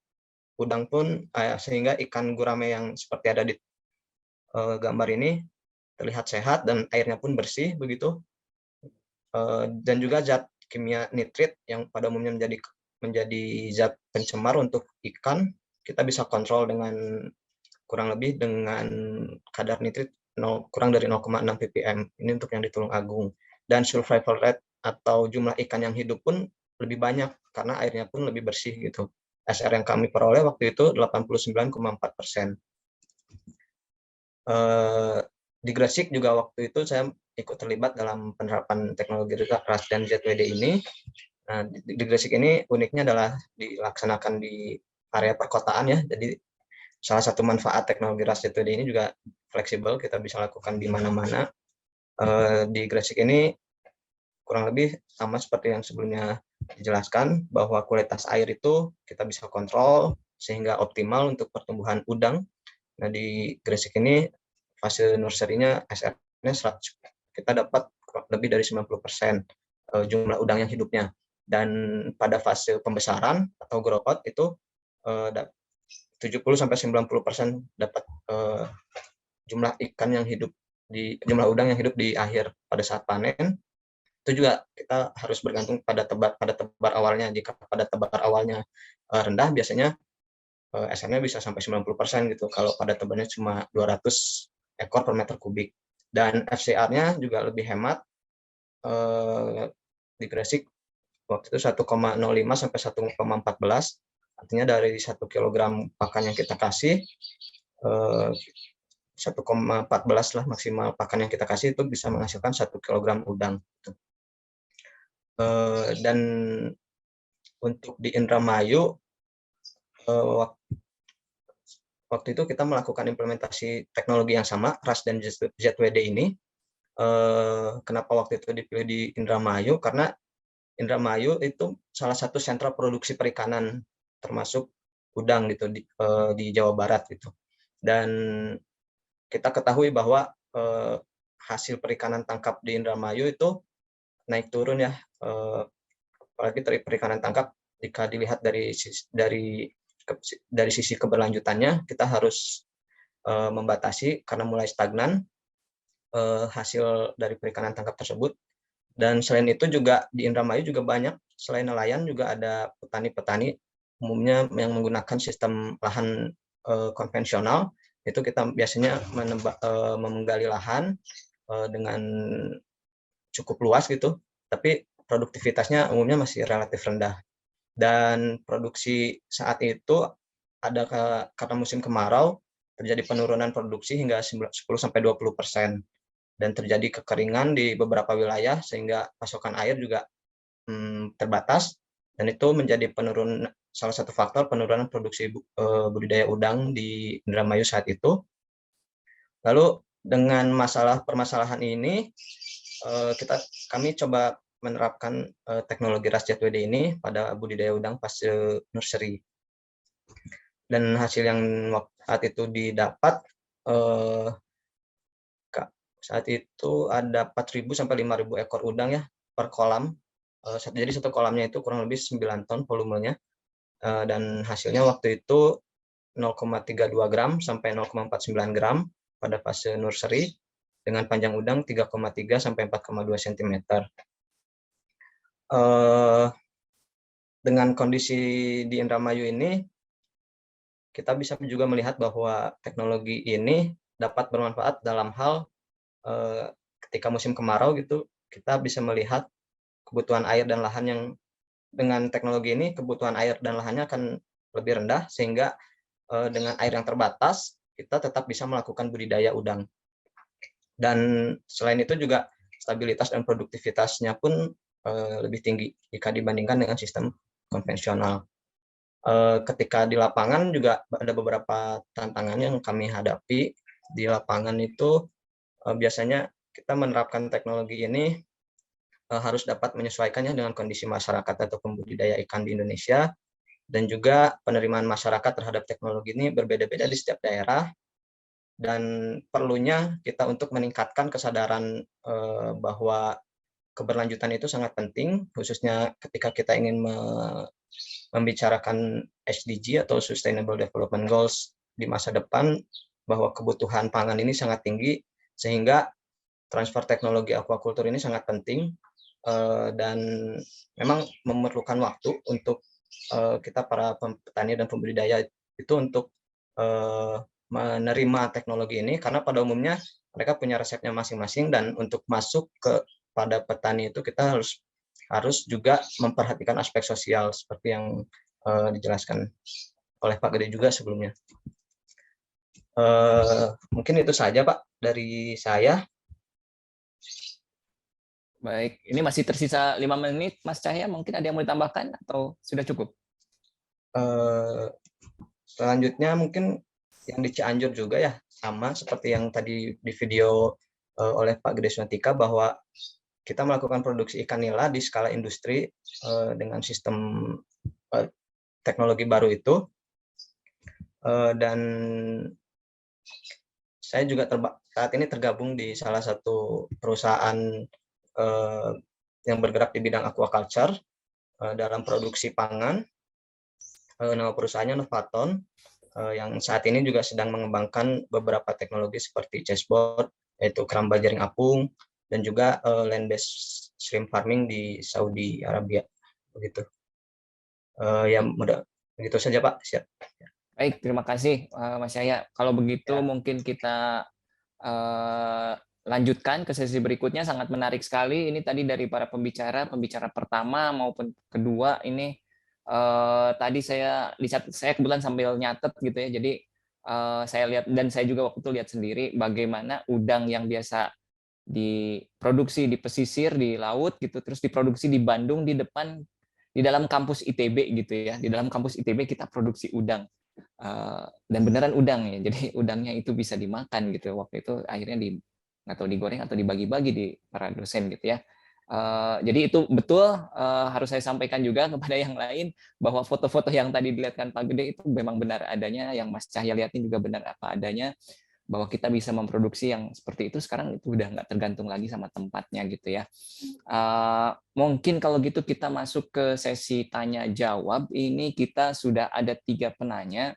sehingga ikan gurame yang seperti ada di gambar ini terlihat sehat dan airnya pun bersih begitu. Dan juga zat kimia nitrit yang pada umumnya menjadi zat pencemar untuk ikan, kita bisa kontrol dengan kurang lebih dengan kadar nitrit kurang dari 0,6 ppm. Ini untuk yang di Tulung Agung. Dan survival rate atau jumlah ikan yang hidup pun lebih banyak karena airnya pun lebih bersih gitu. SR yang kami peroleh waktu itu 89,4%. Di Gresik juga waktu itu saya ikut terlibat dalam penerapan teknologi RAS dan ZWD ini. Nah, di Gresik ini uniknya adalah dilaksanakan di area perkotaan ya. Jadi salah satu manfaat teknologi RAS Z2D ini juga fleksibel, kita bisa lakukan di mana-mana. Di Gresik ini kurang lebih sama seperti yang sebelumnya dijelaskan, bahwa kualitas air itu kita bisa kontrol sehingga optimal untuk pertumbuhan udang. Nah, di Gresik ini fase nursery-nya SR-nya 100, kita dapat lebih dari 90% jumlah udang yang hidupnya. Dan pada fase pembesaran atau grow out itu 70-90% dapat jumlah ikan yang hidup jumlah udang yang hidup di akhir pada saat panen. Itu juga kita harus bergantung pada tebar awalnya. Jika pada tebar awalnya rendah, biasanya SR-nya bisa sampai 90% gitu. Kalau pada tebarnya cuma 200 ekor per meter kubik. Dan FCR-nya juga lebih hemat. Di Gresik waktu itu 1,05 sampai 1,14. Artinya dari 1 kilogram pakan yang kita kasih, 1,14 lah maksimal pakan yang kita kasih itu bisa menghasilkan 1 kilogram udang. Dan untuk di Indramayu, waktu itu kita melakukan implementasi teknologi yang sama, RAS dan ZWD ini. Kenapa waktu itu dipilih di Indramayu? Karena Indramayu itu salah satu sentra produksi perikanan, termasuk udang gitu di Jawa Barat gitu. Dan kita ketahui bahwa hasil perikanan tangkap di Indramayu itu naik turun ya, apalagi dari perikanan tangkap jika dilihat dari sisi keberlanjutannya, kita harus membatasi karena mulai stagnan hasil dari perikanan tangkap tersebut. Dan selain itu juga di Indramayu juga banyak, selain nelayan juga ada petani-petani umumnya yang menggunakan sistem lahan konvensional. Itu kita biasanya menggali lahan dengan cukup luas gitu, tapi produktivitasnya umumnya masih relatif rendah. Dan produksi saat itu ada karena musim kemarau terjadi penurunan produksi hingga 10-20%. Dan terjadi kekeringan di beberapa wilayah sehingga pasokan air juga terbatas, dan itu menjadi salah satu faktor penurunan produksi budidaya udang di Indramayu saat itu. Lalu dengan permasalahan ini kami coba menerapkan teknologi RAS ZWD ini pada budidaya udang fase nursery. Dan hasil yang saat itu didapat saat itu ada 4.000 sampai 5.000 ekor udang ya per kolam. Jadi satu kolamnya itu kurang lebih 9 ton volumenya. Dan hasilnya waktu itu 0,32 gram sampai 0,49 gram pada fase nursery dengan panjang udang 3,3 sampai 4,2 cm. Dengan kondisi di Indramayu ini, kita bisa juga melihat bahwa teknologi ini dapat bermanfaat dalam hal ketika musim kemarau gitu, kita bisa melihat kebutuhan air dan lahan yang dengan teknologi ini kebutuhan air dan lahannya akan lebih rendah, sehingga dengan air yang terbatas kita tetap bisa melakukan budidaya udang. Dan selain itu juga stabilitas dan produktivitasnya pun lebih tinggi jika dibandingkan dengan sistem konvensional. Ketika di lapangan juga ada beberapa tantangan yang kami hadapi. Di lapangan itu biasanya kita menerapkan teknologi ini harus dapat menyesuaikannya dengan kondisi masyarakat atau pembudidaya ikan di Indonesia, dan juga penerimaan masyarakat terhadap teknologi ini berbeda-beda di setiap daerah, dan perlunya kita untuk meningkatkan kesadaran bahwa keberlanjutan itu sangat penting, khususnya ketika kita ingin membicarakan SDG atau Sustainable Development Goals di masa depan, bahwa kebutuhan pangan ini sangat tinggi, sehingga transfer teknologi aquaculture ini sangat penting, dan memang memerlukan waktu untuk kita para petani dan pembudidaya itu untuk menerima teknologi ini, karena pada umumnya mereka punya resepnya masing-masing, dan untuk masuk pada petani itu kita harus juga memperhatikan aspek sosial seperti yang dijelaskan oleh Pak Gede juga sebelumnya. Mungkin itu saja Pak dari saya. Baik, ini masih tersisa 5 menit, Mas Cahya. Mungkin ada yang mau ditambahkan atau sudah cukup? Selanjutnya mungkin yang di Cianjur juga ya, sama seperti yang tadi di video oleh Pak Gede Suntika, bahwa kita melakukan produksi ikan nila di skala industri dengan sistem teknologi baru itu. Dan saya juga saat ini tergabung di salah satu perusahaan yang bergerak di bidang aquaculture dalam produksi pangan. Nama perusahaannya Novaton, yang saat ini juga sedang mengembangkan beberapa teknologi seperti chessboard, yaitu keramba jaring apung, dan juga land-based shrimp farming di Saudi Arabia. Begitu. Ya, mudah begitu saja, Pak. Siap. Baik, terima kasih Mas Yahya. Kalau begitu Ya. mungkin kita lanjutkan ke sesi berikutnya. Sangat menarik sekali. Ini tadi dari para pembicara pertama maupun kedua ini tadi saya kebetulan sambil nyatet gitu ya. Jadi saya lihat dan saya juga waktu itu lihat sendiri bagaimana udang yang biasa diproduksi di pesisir di laut gitu, terus diproduksi di Bandung di dalam kampus ITB gitu ya. Di dalam kampus ITB kita produksi udang. Dan beneran udang ya, jadi udangnya itu bisa dimakan gitu. Waktu itu akhirnya nggak tahu digoreng atau dibagi-bagi di para dosen gitu ya. Jadi itu betul, harus saya sampaikan juga kepada yang lain bahwa foto-foto yang tadi dilihatkan Pak Gede itu memang benar adanya, yang Mas Cahya lihatin juga benar apa adanya, bahwa kita bisa memproduksi yang seperti itu sekarang itu udah nggak tergantung lagi sama tempatnya gitu ya. Mungkin kalau gitu kita masuk ke sesi tanya jawab. Ini kita sudah ada 3 penanya.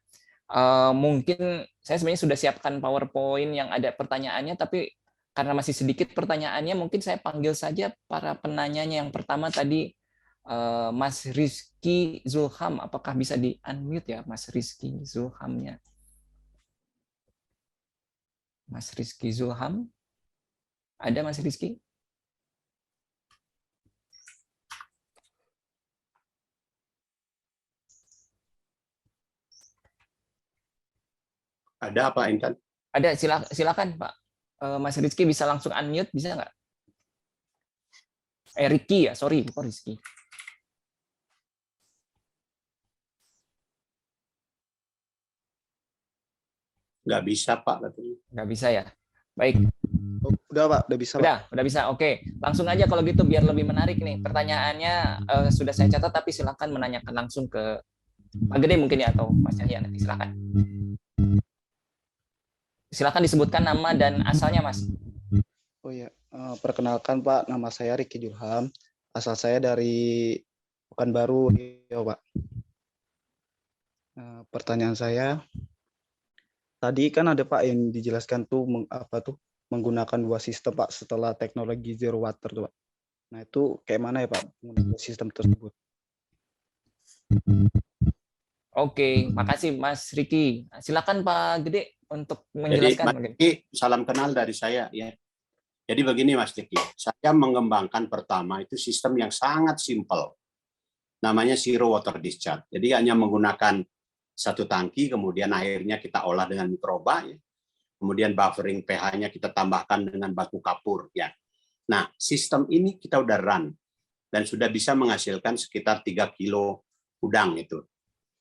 Mungkin saya sebenarnya sudah siapkan PowerPoint yang ada pertanyaannya, tapi karena masih sedikit pertanyaannya, mungkin saya panggil saja para penanyanya. Yang pertama tadi Mas Rizky Zulham, apakah bisa di unmute ya Mas Rizky Zulhamnya? Mas Rizky Zulham, ada Mas Rizky? Ada Pak Intan? Ada, silakan Pak. Mas Rizky bisa langsung unmute, bisa nggak? Ricky ya, sorry, bukan Rizky. Nggak bisa Pak katanya. Nggak bisa ya? Baik. Udah Pak, udah bisa Pak. Udah bisa. Oke, langsung aja kalau gitu biar lebih menarik nih. Pertanyaannya sudah saya catat, tapi silakan menanyakan langsung ke Pak Gede mungkin ya, atau Mas Yahya nanti silakan. Silakan disebutkan nama dan asalnya Mas. Oh iya, perkenalkan Pak, nama saya Ricky Julham. Asal saya dari Pekanbaru, ya Pak. Pertanyaan saya, tadi kan ada Pak yang dijelaskan tuh menggunakan 2 sistem Pak setelah teknologi zero water tuh Pak. Nah itu kayak mana ya Pak menggunakan sistem tersebut? Oke, makasih Mas Ricky. Silakan Pak Gede untuk menjelaskan. Jadi Mas Diki, salam kenal dari saya ya. Jadi begini Mas Diki, saya mengembangkan pertama itu sistem yang sangat simpel. Namanya zero water discharge. Jadi hanya menggunakan satu tangki, kemudian airnya kita olah dengan mikroba, ya. Kemudian buffering pH-nya kita tambahkan dengan batu kapur. Ya. Nah, sistem ini kita udah run dan sudah bisa menghasilkan sekitar 3 kilo udang itu.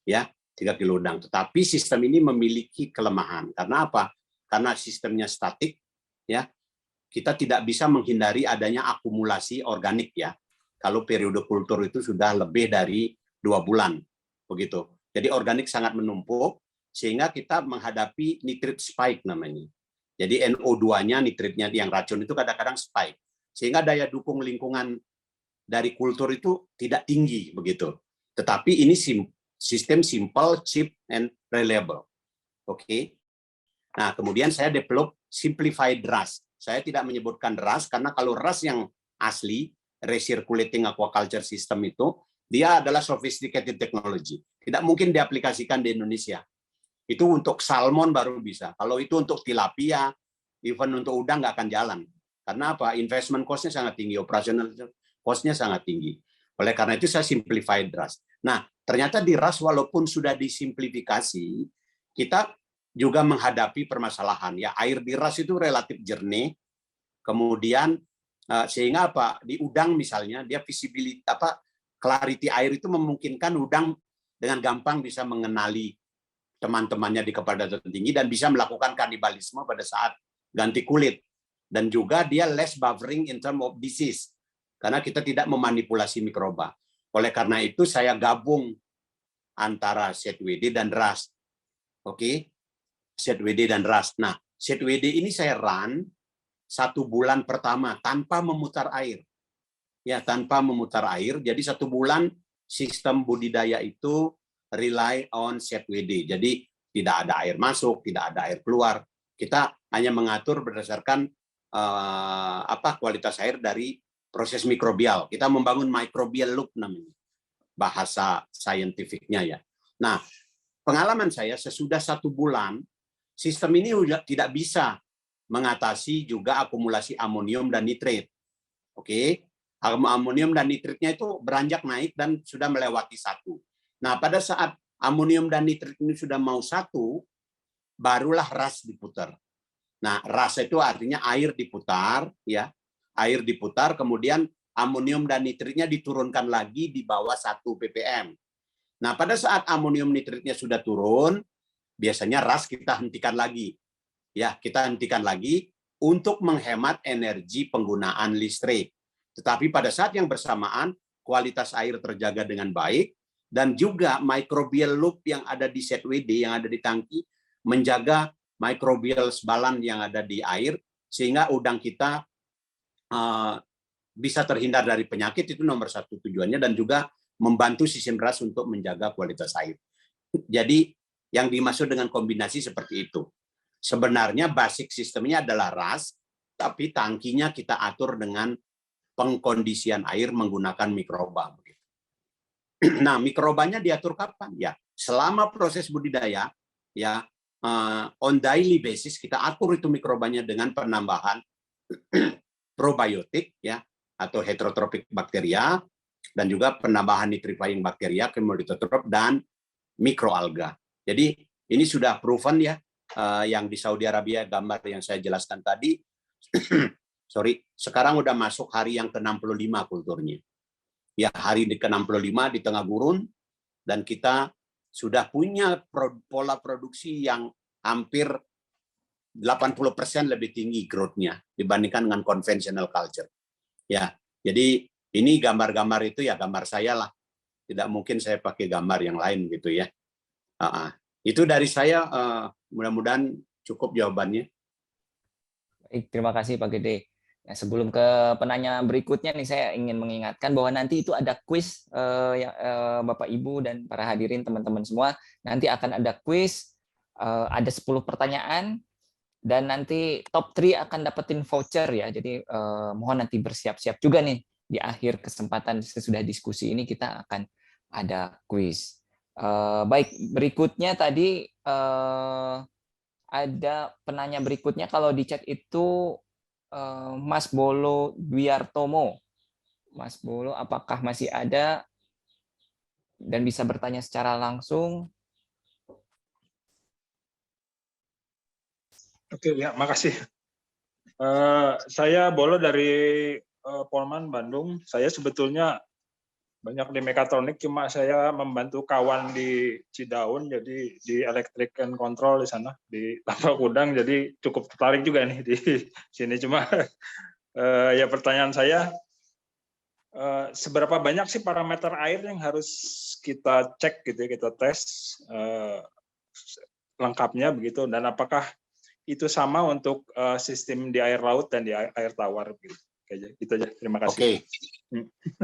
Ya, 3 kilo udang. Tetapi sistem ini memiliki kelemahan. Karena apa? Karena sistemnya statik, ya. Kita tidak bisa menghindari adanya akumulasi organik ya. Kalau periode kultur itu sudah lebih dari 2 bulan, begitu. Jadi organik sangat menumpuk sehingga kita menghadapi nitrit spike namanya. Jadi NO2-nya, nitritnya yang racun itu kadang-kadang spike. Sehingga daya dukung lingkungan dari kultur itu tidak tinggi begitu. Tetapi ini sistem simple, cheap, and reliable. Oke. Nah, kemudian saya develop simplified RAS. Saya tidak menyebutkan RAS karena kalau RAS yang asli, recirculating aquaculture system itu, dia adalah sophisticated technology. Tidak mungkin diaplikasikan di Indonesia. Itu untuk salmon baru bisa. Kalau itu untuk tilapia, even untuk udang nggak akan jalan. Karena apa? Investment cost-nya sangat tinggi, operational cost-nya sangat tinggi. Oleh karena itu saya simplified RAS. Nah, ternyata di RAS walaupun sudah disimplifikasi, kita juga menghadapi permasalahan. Ya, air di RAS itu relatif jernih, kemudian Sehingga apa? Di udang misalnya dia visibility clarity air itu memungkinkan udang dengan gampang bisa mengenali teman-temannya di kepadatan tinggi dan bisa melakukan kanibalisme pada saat ganti kulit. Dan juga dia less buffering in term of disease karena kita tidak memanipulasi mikroba. Oleh karena itu saya gabung antara ZWD dan RAS. Oke, ZWD dan RAS. Nah, ZWD ini saya run 1 bulan pertama tanpa memutar air. Ya, tanpa memutar air. Jadi 1 bulan sistem budidaya itu rely on ZWD. Jadi tidak ada air masuk, tidak ada air keluar. Kita hanya mengatur berdasarkan kualitas air dari proses mikrobial. Kita membangun microbial loop namanya. Bahasa saintifiknya ya. Nah, pengalaman saya sesudah 1 bulan, sistem ini tidak bisa mengatasi juga akumulasi amonium dan nitrit. Oke, amonium dan nitritnya itu beranjak naik dan sudah melewati 1. Nah, pada saat amonium dan nitrit ini sudah mau 1, barulah RAS diputar. Nah, RAS itu artinya air diputar, ya, air diputar, kemudian amonium dan nitritnya diturunkan lagi di bawah 1 ppm. Nah, pada saat amonium nitritnya sudah turun, biasanya RAS kita hentikan lagi. Ya, kita hentikan lagi untuk menghemat energi penggunaan listrik. Tetapi pada saat yang bersamaan, kualitas air terjaga dengan baik, dan juga microbial loop yang ada di ZWD, yang ada di tangki, menjaga microbial balan yang ada di air, sehingga udang kita bisa terhindar dari penyakit. Itu nomor 1 tujuannya, dan juga membantu sistem RAS untuk menjaga kualitas air. Jadi yang dimaksud dengan kombinasi seperti itu. Sebenarnya basic sistemnya adalah RAS, tapi tangkinya kita atur dengan pengkondisian air menggunakan mikroba. Nah, mikrobanya diatur kapan? Ya, selama proses budidaya, ya, on daily basis kita atur itu mikrobanya dengan penambahan probiotik, ya, atau heterotropik bakteria, dan juga penambahan nitrifying bakteria, chemolithotrop, dan mikroalga. Jadi ini sudah proven ya, yang di Saudi Arabia gambar yang saya jelaskan tadi. Sekarang udah masuk hari yang ke-65 kulturnya. Ya, hari ke-65 di tengah gurun, dan kita sudah punya pola produksi yang hampir 80% lebih tinggi growth-nya dibandingkan dengan conventional culture. Ya, jadi ini gambar-gambar itu ya gambar saya lah. Tidak mungkin saya pakai gambar yang lain gitu ya. Itu dari saya, mudah-mudahan cukup jawabannya. Baik, terima kasih Pak Gede. Nah, sebelum ke penanya berikutnya nih, saya ingin mengingatkan bahwa nanti itu ada kuis, Bapak Ibu dan para hadirin teman-teman semua. Nanti akan ada kuis, ada 10 pertanyaan, dan nanti top 3 akan dapetin voucher ya. Jadi mohon nanti bersiap-siap juga nih di akhir kesempatan sesudah diskusi ini kita akan ada kuis. Baik, berikutnya tadi ada penanya berikutnya, kalau di chat itu Mas Bolo Dwiartomo. Mas Bolo, apakah masih ada dan bisa bertanya secara langsung? Oke, ya, makasih. Saya Bolo dari Polman Bandung. Saya sebetulnya banyak di mekatronik, cuma saya membantu kawan di Cidaun, jadi di electric and control di sana, di Tapak Udang, jadi cukup tertarik juga nih di sini. Cuma ya pertanyaan saya, seberapa banyak sih parameter air yang harus kita cek gitu ya, kita tes lengkapnya begitu, dan apakah itu sama untuk sistem di air laut dan di air tawar gitu. Itu aja. Terima kasih. Oke.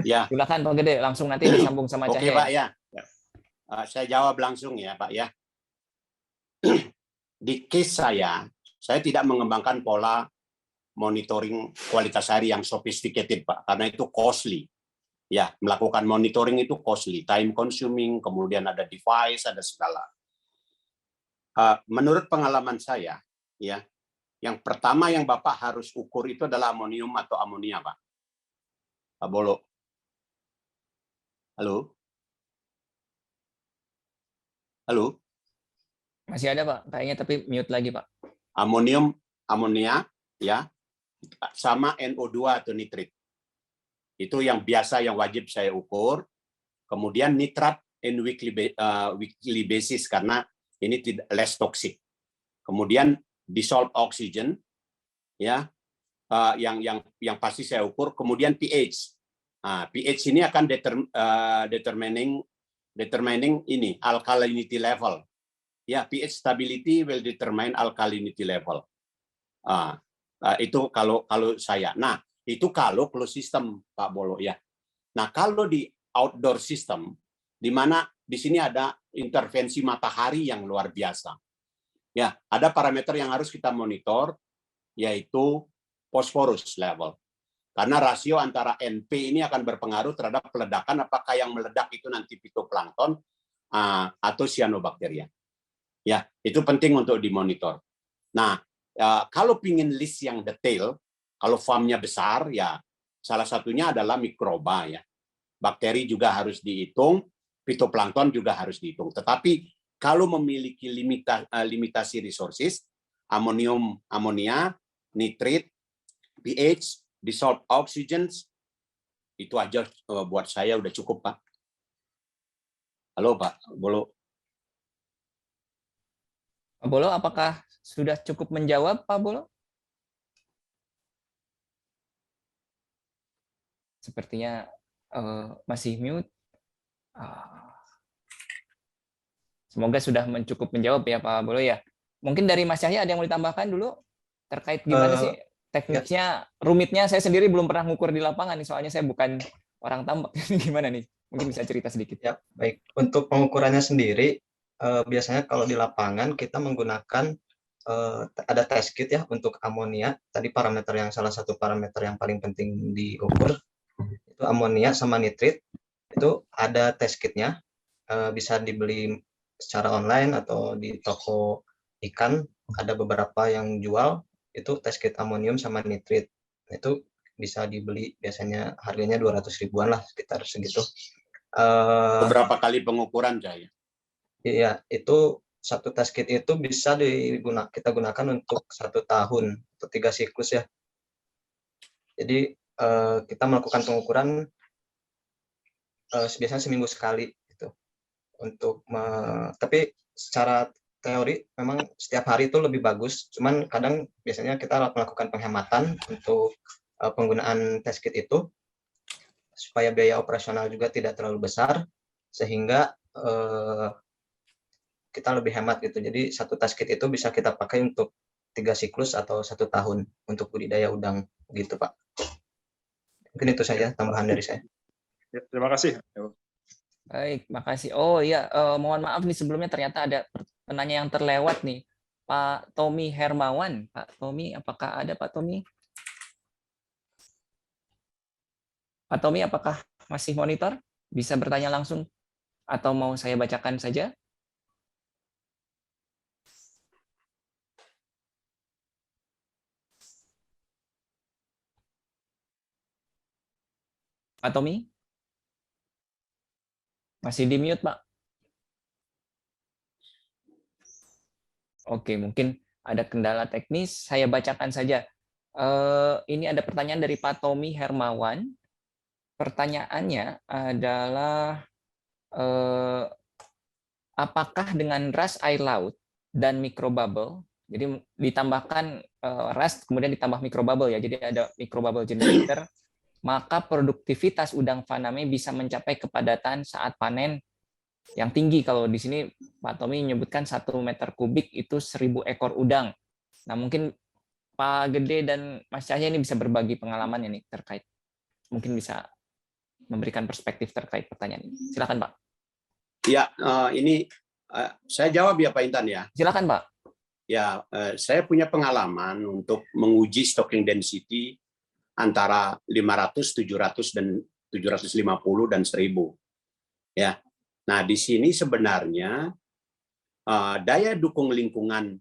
Ya. Silakan Pak Gede, langsung nanti disambung sama Cahaya. Oke Pak ya. Saya jawab langsung ya Pak ya. Di case saya tidak mengembangkan pola monitoring kualitas air yang sophisticated Pak, karena itu costly. Ya, melakukan monitoring itu costly, time consuming, kemudian ada device, ada segala. Menurut pengalaman saya, ya, yang pertama yang Bapak harus ukur itu adalah amonium atau amonia, Pak. Pak Bolo. Halo? Halo? Masih ada Pak, kayaknya, tapi mute lagi Pak. Amonium, amonia, ya. sama NO2 atau nitrit. Itu yang biasa, yang wajib saya ukur. Kemudian nitrat in weekly basis karena ini tidak less toxic. Kemudian dissolved oxygen, ya, yang pasti saya ukur. Kemudian pH. pH ini akan determining ini alkalinity level. Ya, pH stability will determine alkalinity level. Itu kalau saya. Nah, itu kalau closed system, Pak Bolo, ya. Nah, kalau di outdoor system, di mana di sini ada intervensi matahari yang luar biasa. Ya, ada parameter yang harus kita monitor, yaitu phosphorus level. Karena rasio antara NP ini akan berpengaruh terhadap peledakan, apakah yang meledak itu nanti phytoplankton atau cyanobacteria. Ya, itu penting untuk dimonitor. Nah, kalau pingin list yang detail, kalau farmnya besar, ya salah satunya adalah mikroba, ya. Bakteri juga harus dihitung, phytoplankton juga harus dihitung. Tetapi kalau memiliki limitasi resources, amonia, nitrit, pH, dissolved oxygens, itu aja buat saya udah cukup, Pak. Halo, Pak Bolo. Pak Bolo, apakah sudah cukup menjawab, Pak Bolo? Sepertinya masih mute. Semoga sudah cukup menjawab ya, Pak Bolo ya. Mungkin dari Mas Yahya ada yang mau ditambahkan dulu terkait gimana sih tekniknya, rumitnya. Saya sendiri belum pernah ngukur di lapangan nih, soalnya saya bukan orang tambak. Gimana nih? Mungkin bisa cerita sedikit. Ya, baik. Untuk pengukurannya sendiri, biasanya kalau di lapangan kita menggunakan ada test kit ya untuk amonia. Tadi parameter yang salah satu parameter yang paling penting diukur itu amonia sama nitrit. Itu ada test kitnya, bisa dibeli secara online atau di toko ikan. Ada beberapa yang jual itu test kit amonium sama nitrit. Itu bisa dibeli, biasanya harganya 200 ribuan lah, sekitar segitu. Beberapa kali pengukuran, Jaya? Iya, itu satu test kit itu bisa kita gunakan untuk 1 tahun atau 3 siklus ya. Jadi kita melakukan pengukuran biasanya seminggu sekali gitu. Tapi secara teori memang setiap hari itu lebih bagus. Cuman kadang biasanya kita melakukan penghematan untuk penggunaan test kit itu supaya biaya operasional juga tidak terlalu besar, sehingga kita lebih hemat gitu. Jadi satu test kit itu bisa kita pakai untuk 3 siklus atau 1 tahun untuk budidaya udang gitu, Pak. Mungkin itu saja tambahan dari saya. Ya, terima kasih. Baik, makasih. Oh iya, mohon maaf nih sebelumnya ternyata ada penanya yang terlewat nih. Pak Tommy Hermawan. Pak Tommy, apakah ada Pak Tommy? Pak Tommy, apakah masih monitor? Bisa bertanya langsung? Atau mau saya bacakan saja? Pak Tommy? Masih di mute, Pak? Oke, mungkin ada kendala teknis. Saya bacakan saja. Ini ada pertanyaan dari Pak Tommy Hermawan. Pertanyaannya adalah, apakah dengan ras air laut dan microbubble, jadi ditambahkan ras kemudian ditambah microbubble ya, jadi ada microbubble generator, maka produktivitas udang faname bisa mencapai kepadatan saat panen yang tinggi. Kalau di sini Pak Tommy menyebutkan 1 meter kubik itu 1000 ekor udang. Nah, mungkin Pak Gede dan Mas Cahya ini bisa berbagi pengalamannya nih terkait. Mungkin bisa memberikan perspektif terkait pertanyaan ini. Silakan, Pak. Ya, ini saya jawab ya Pak Intan ya. Silakan, Pak. Ya, saya punya pengalaman untuk menguji stocking density antara 500, 700 dan 750 dan 1000. Ya. Nah, di sini sebenarnya daya dukung lingkungan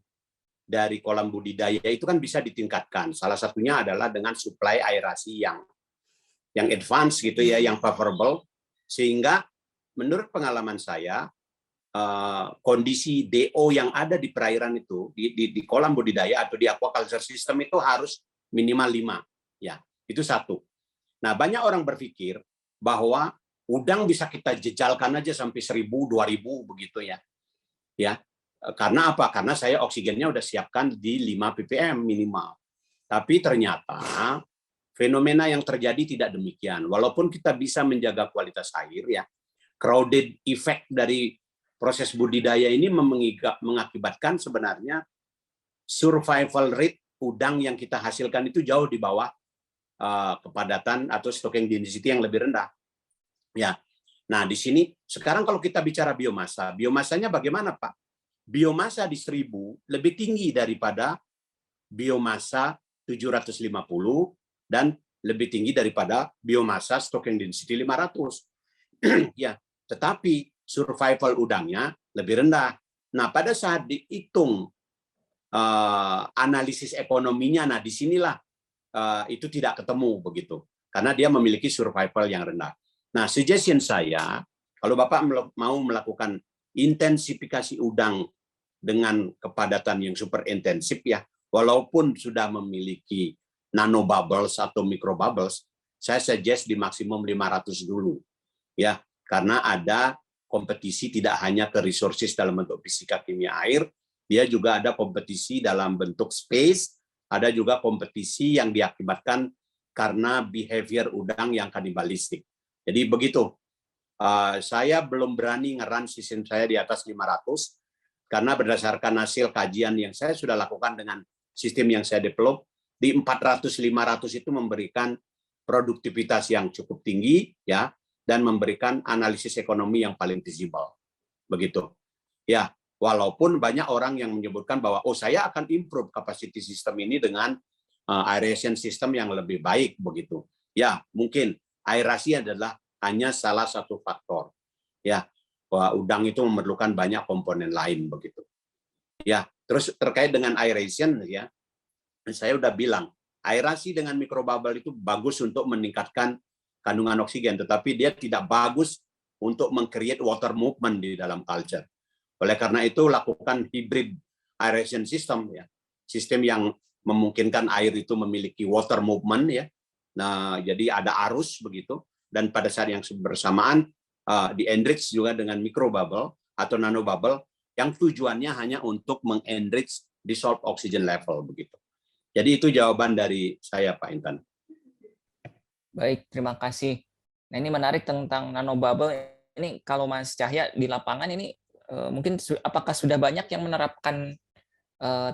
dari kolam budidaya itu kan bisa ditingkatkan. Salah satunya adalah dengan suplai aerasi yang advance gitu ya, yang favorable, sehingga menurut pengalaman saya kondisi DO yang ada di perairan itu di kolam budidaya atau di aquaculture system itu harus minimal 5. Ya, itu satu. Nah, banyak orang berpikir bahwa udang bisa kita jejalkan aja sampai 1.000, 2.000 begitu ya. Ya. Karena apa? Karena saya oksigennya udah siapkan di 5 ppm minimal. Tapi ternyata fenomena yang terjadi tidak demikian. Walaupun kita bisa menjaga kualitas air ya, crowded effect dari proses budidaya ini mengakibatkan sebenarnya survival rate udang yang kita hasilkan itu jauh di bawah kepadatan atau stocking density yang lebih rendah. Ya. Nah, di sini sekarang kalau kita bicara biomasa, biomasanya bagaimana, Pak? Biomasa di 1.000 lebih tinggi daripada biomasa 750 dan lebih tinggi daripada biomasa stocking density 500. Ya, tetapi survival udangnya lebih rendah. Nah, pada saat dihitung analisis ekonominya, nah disinilah itu tidak ketemu begitu, karena dia memiliki survival yang rendah. Nah, suggestion saya, kalau Bapak mau melakukan intensifikasi udang dengan kepadatan yang super intensif ya, walaupun sudah memiliki nano bubbles atau micro bubbles, saya suggest di maksimum 500 dulu. Ya, karena ada kompetisi tidak hanya ke resources dalam bentuk fisika kimia air, dia juga ada kompetisi dalam bentuk space, ada juga kompetisi yang diakibatkan karena behavior udang yang kanibalistik. Jadi begitu. Saya belum berani ngeran sistem saya di atas 500, karena berdasarkan hasil kajian yang saya sudah lakukan dengan sistem yang saya develop, di 400-500 itu memberikan produktivitas yang cukup tinggi, ya, dan memberikan analisis ekonomi yang paling visible. Begitu. Ya, walaupun banyak orang yang menyebutkan bahwa, oh saya akan improve capacity system ini dengan aeration system yang lebih baik, begitu. Ya, mungkin aerasi adalah hanya salah satu faktor. Ya, bahwa udang itu memerlukan banyak komponen lain begitu. Ya, terus terkait dengan aeration ya, saya udah bilang aerasi dengan mikrobubble itu bagus untuk meningkatkan kandungan oksigen, tetapi dia tidak bagus untuk meng-create water movement di dalam culture. Oleh karena itu lakukan hybrid aeration system ya, sistem yang memungkinkan air itu memiliki water movement ya. Nah, jadi ada arus begitu, dan pada saat yang bersamaan di-enrich juga dengan microbubble atau nanobubble yang tujuannya hanya untuk meng-enrich dissolved oxygen level begitu. Jadi itu jawaban dari saya, Pak Intan. Baik, terima kasih. Nah, ini menarik tentang nanobubble. Ini kalau Mas Cahya di lapangan ini mungkin apakah sudah banyak yang menerapkan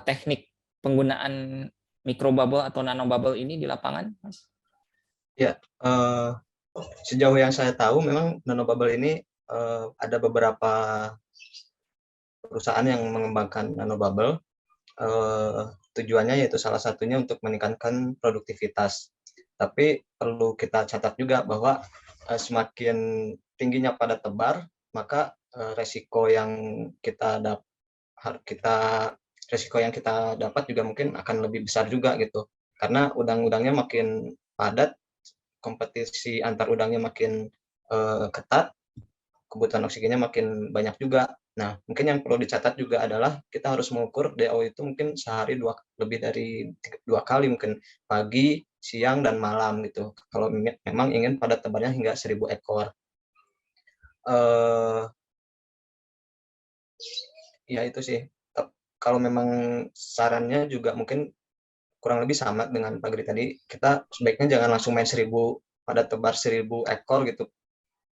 teknik penggunaan microbubble atau nanobubble ini di lapangan, Mas? Ya, sejauh yang saya tahu memang nanobubble ini ada beberapa perusahaan yang mengembangkan nanobubble. Tujuannya yaitu salah satunya untuk meningkatkan produktivitas. Tapi perlu kita catat juga bahwa semakin tingginya padat tebar, maka resiko yang kita dapat juga mungkin akan lebih besar juga gitu. Karena udang-udangnya makin padat, kompetisi antar udangnya makin ketat, kebutuhan oksigennya makin banyak juga. Nah, mungkin yang perlu dicatat juga adalah kita harus mengukur DO itu mungkin sehari lebih dari 2 kali, mungkin pagi, siang, dan malam gitu. Kalau memang ingin padat tebarnya hingga 1.000 ekor. Ya itu sih. Kalau memang sarannya juga mungkin kurang lebih sama dengan Pak Giri tadi, kita sebaiknya jangan langsung main 1.000 padat tebar 1.000 ekor gitu.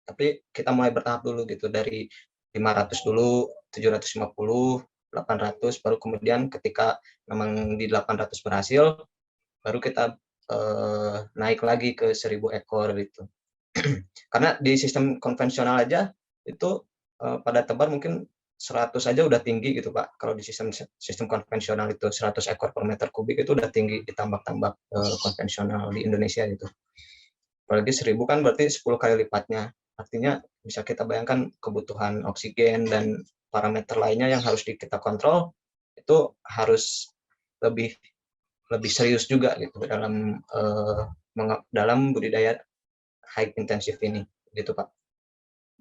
Tapi kita mulai bertahap dulu gitu, dari 500 dulu, 750, 800, baru kemudian ketika memang di 800 berhasil, baru kita naik lagi ke 1.000 ekor gitu. Karena di sistem konvensional aja itu pada tebar mungkin 100 aja udah tinggi gitu Pak. Kalau di sistem konvensional itu 100 ekor per meter kubik itu udah tinggi di tambak-tambak konvensional di Indonesia gitu. Apalagi 1.000 kan berarti 10 kali lipatnya. Artinya bisa kita bayangkan kebutuhan oksigen dan parameter lainnya yang harus kita kontrol itu harus lebih serius juga gitu dalam budidaya high intensif ini gitu Pak.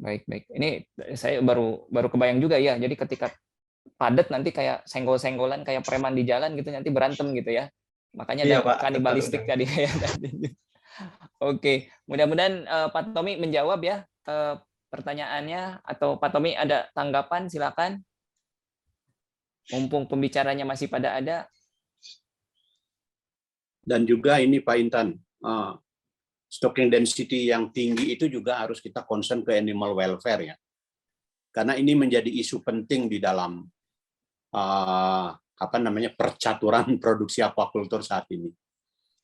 Baik. Ini saya baru kebayang juga ya. Jadi ketika padat nanti kayak senggol-senggolan kayak preman di jalan gitu, nanti berantem gitu ya. Makanya Iya, ada Pak. kanibalistik Betul. tadi ya tadi. Oke, mudah-mudahan Pak Tommy menjawab ya pertanyaannya, atau Pak Tommy ada tanggapan, silakan. Mumpung pembicaranya masih pada ada. Dan juga ini Pak Intan, stocking density yang tinggi itu juga harus kita concern ke animal welfare ya. Karena ini menjadi isu penting di dalam percaturan produksi aquaculture saat ini.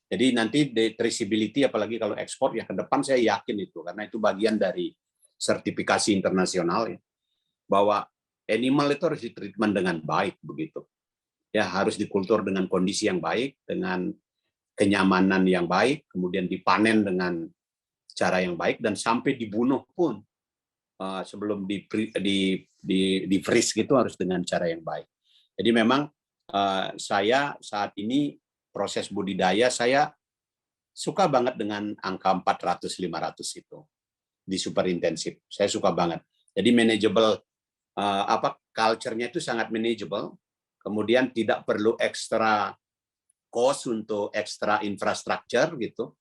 Jadi nanti traceability apalagi kalau ekspor ya ke depan saya yakin itu, karena itu bagian dari sertifikasi internasional ya, bahwa animal itu harus ditreatment dengan baik begitu. Ya harus dikultur dengan kondisi yang baik, dengan kenyamanan yang baik, kemudian dipanen dengan cara yang baik, dan sampai dibunuh pun sebelum di freeze gitu harus dengan cara yang baik. Jadi memang saya saat ini proses budidaya saya suka banget dengan angka 400-500 itu di super intensif. Saya suka banget. Jadi manageable, culture-nya itu sangat manageable. Kemudian tidak perlu ekstra cost untuk ekstra infrastruktur gitu.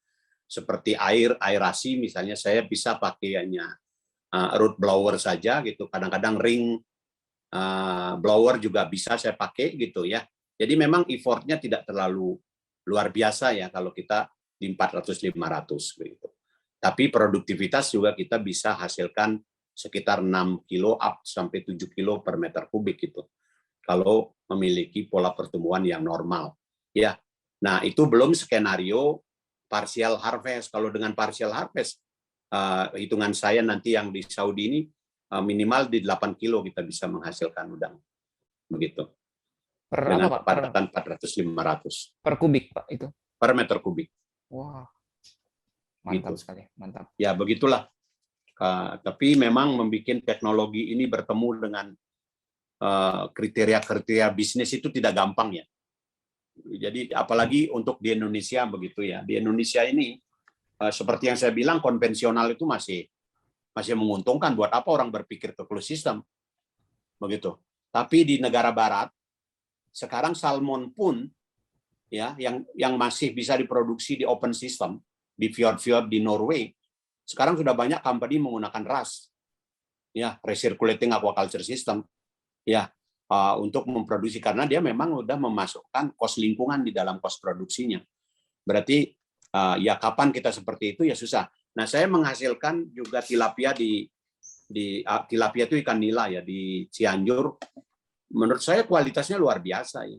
Seperti aerasi misalnya, saya bisa pakainya root blower saja gitu. Kadang-kadang ring blower juga bisa saya pakai gitu ya. Jadi memang effortnya tidak terlalu luar biasa ya kalau kita di 400-500 gitu. Tapi produktivitas juga kita bisa hasilkan sekitar 6 kilo up sampai 7 kilo per meter kubik gitu. Kalau memiliki pola pertumbuhan yang normal. Ya. Nah, itu belum skenario partial harvest. Kalau dengan partial harvest, hitungan saya nanti yang di Saudi ini minimal di 8 kilo kita bisa menghasilkan udang. Begitu. Dengan kepadatan 400-500. Per kubik, Pak, itu? Per meter kubik. Wah, mantap gitu. Sekali, mantap. Ya, begitulah. Tapi memang membuat teknologi ini bertemu dengan kriteria-kriteria bisnis itu tidak gampang ya. Jadi apalagi untuk di Indonesia begitu ya. Di Indonesia ini seperti yang saya bilang konvensional itu masih menguntungkan. Buat apa orang berpikir ke closed system begitu. Tapi di negara barat sekarang salmon pun ya yang masih bisa diproduksi di open system di fjord-fjord di Norway, sekarang sudah banyak company menggunakan RAS ya, recirculating aquaculture system ya, untuk memproduksi, karena dia memang sudah memasukkan kos lingkungan di dalam kos produksinya. Berarti ya kapan kita seperti itu ya susah. Nah, saya menghasilkan juga tilapia di tilapia itu ikan nila ya di Cianjur. Menurut saya kualitasnya luar biasa ya.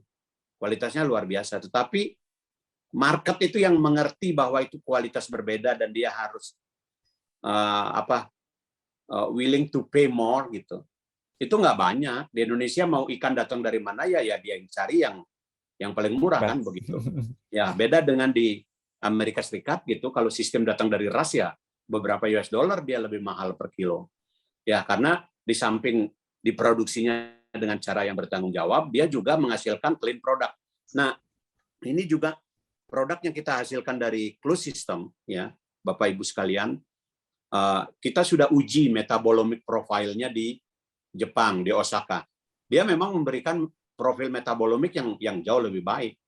Kualitasnya luar biasa, tetapi market itu yang mengerti bahwa itu kualitas berbeda dan dia harus willing to pay more gitu. Itu nggak banyak. Di Indonesia mau ikan datang dari mana ya dia yang cari yang paling murah kan begitu. Ya, beda dengan di Amerika Serikat gitu, kalau sistem datang dari RAS ya beberapa US dollar dia lebih mahal per kilo. Ya, karena di samping diproduksinya dengan cara yang bertanggung jawab, dia juga menghasilkan clean product. Nah, ini juga produk yang kita hasilkan dari closed system, ya, Bapak Ibu sekalian, kita sudah uji metabolomic profile-nya di Jepang, di Osaka. Dia memang memberikan profil metabolomik yang jauh lebih baik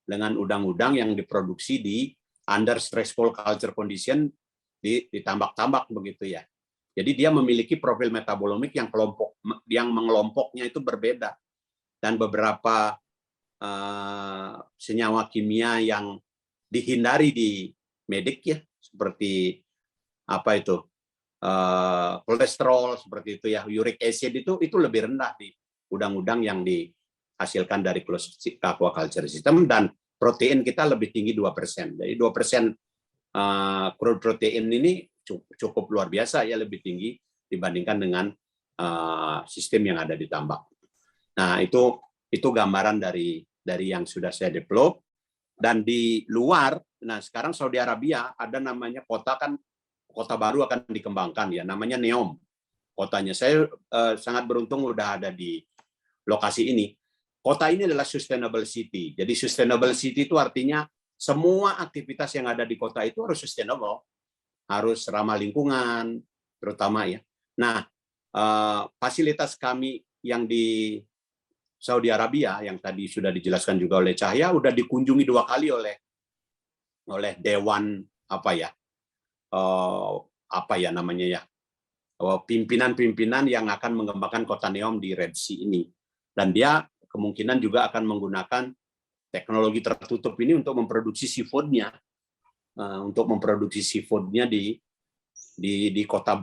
dengan udang-udang yang diproduksi di under stressful culture condition di tambak-tambak begitu ya. Jadi dia memiliki profil metabolomik yang mengelompoknya itu berbeda, dan beberapa senyawa kimia yang dihindari di medik ya, seperti apa itu kolesterol seperti itu ya, uric acid itu lebih rendah di udang-udang yang dihasilkan dari closed aquaculture system, dan protein kita lebih tinggi 2%. Jadi 2% crude protein ini cukup luar biasa ya, lebih tinggi dibandingkan dengan sistem yang ada di tambak. Nah, itu gambaran dari yang sudah saya develop. Dan di luar, nah sekarang Saudi Arabia ada namanya kota baru akan dikembangkan ya, namanya NEOM kotanya. Saya sangat beruntung udah ada di lokasi ini. Kota ini adalah sustainable city. Jadi sustainable city itu artinya semua aktivitas yang ada di kota itu harus sustainable, harus ramah lingkungan terutama ya. Nah, fasilitas kami yang Saudi Arabia yang tadi sudah dijelaskan juga oleh Cahya, udah dikunjungi 2 kali oleh dewan namanya ya, pimpinan-pimpinan yang akan mengembangkan kota NEOM di Red Sea ini. Dan dia kemungkinan juga akan menggunakan teknologi tertutup ini untuk memproduksi seafoodnya, di kota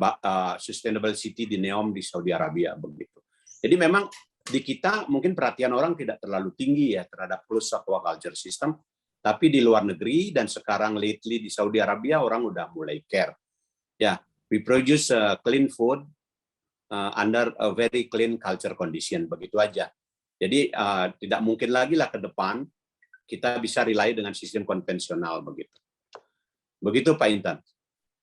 Sustainable City di NEOM di Saudi Arabia begitu. Jadi memang di kita mungkin perhatian orang tidak terlalu tinggi ya terhadap closed aquaculture system, tapi di luar negeri dan sekarang lately di Saudi Arabia orang udah mulai care. Ya, we produce clean food under a very clean culture condition, begitu aja. Jadi tidak mungkin lagi lah ke depan kita bisa rely dengan sistem konvensional begitu. Begitu Pak Intan.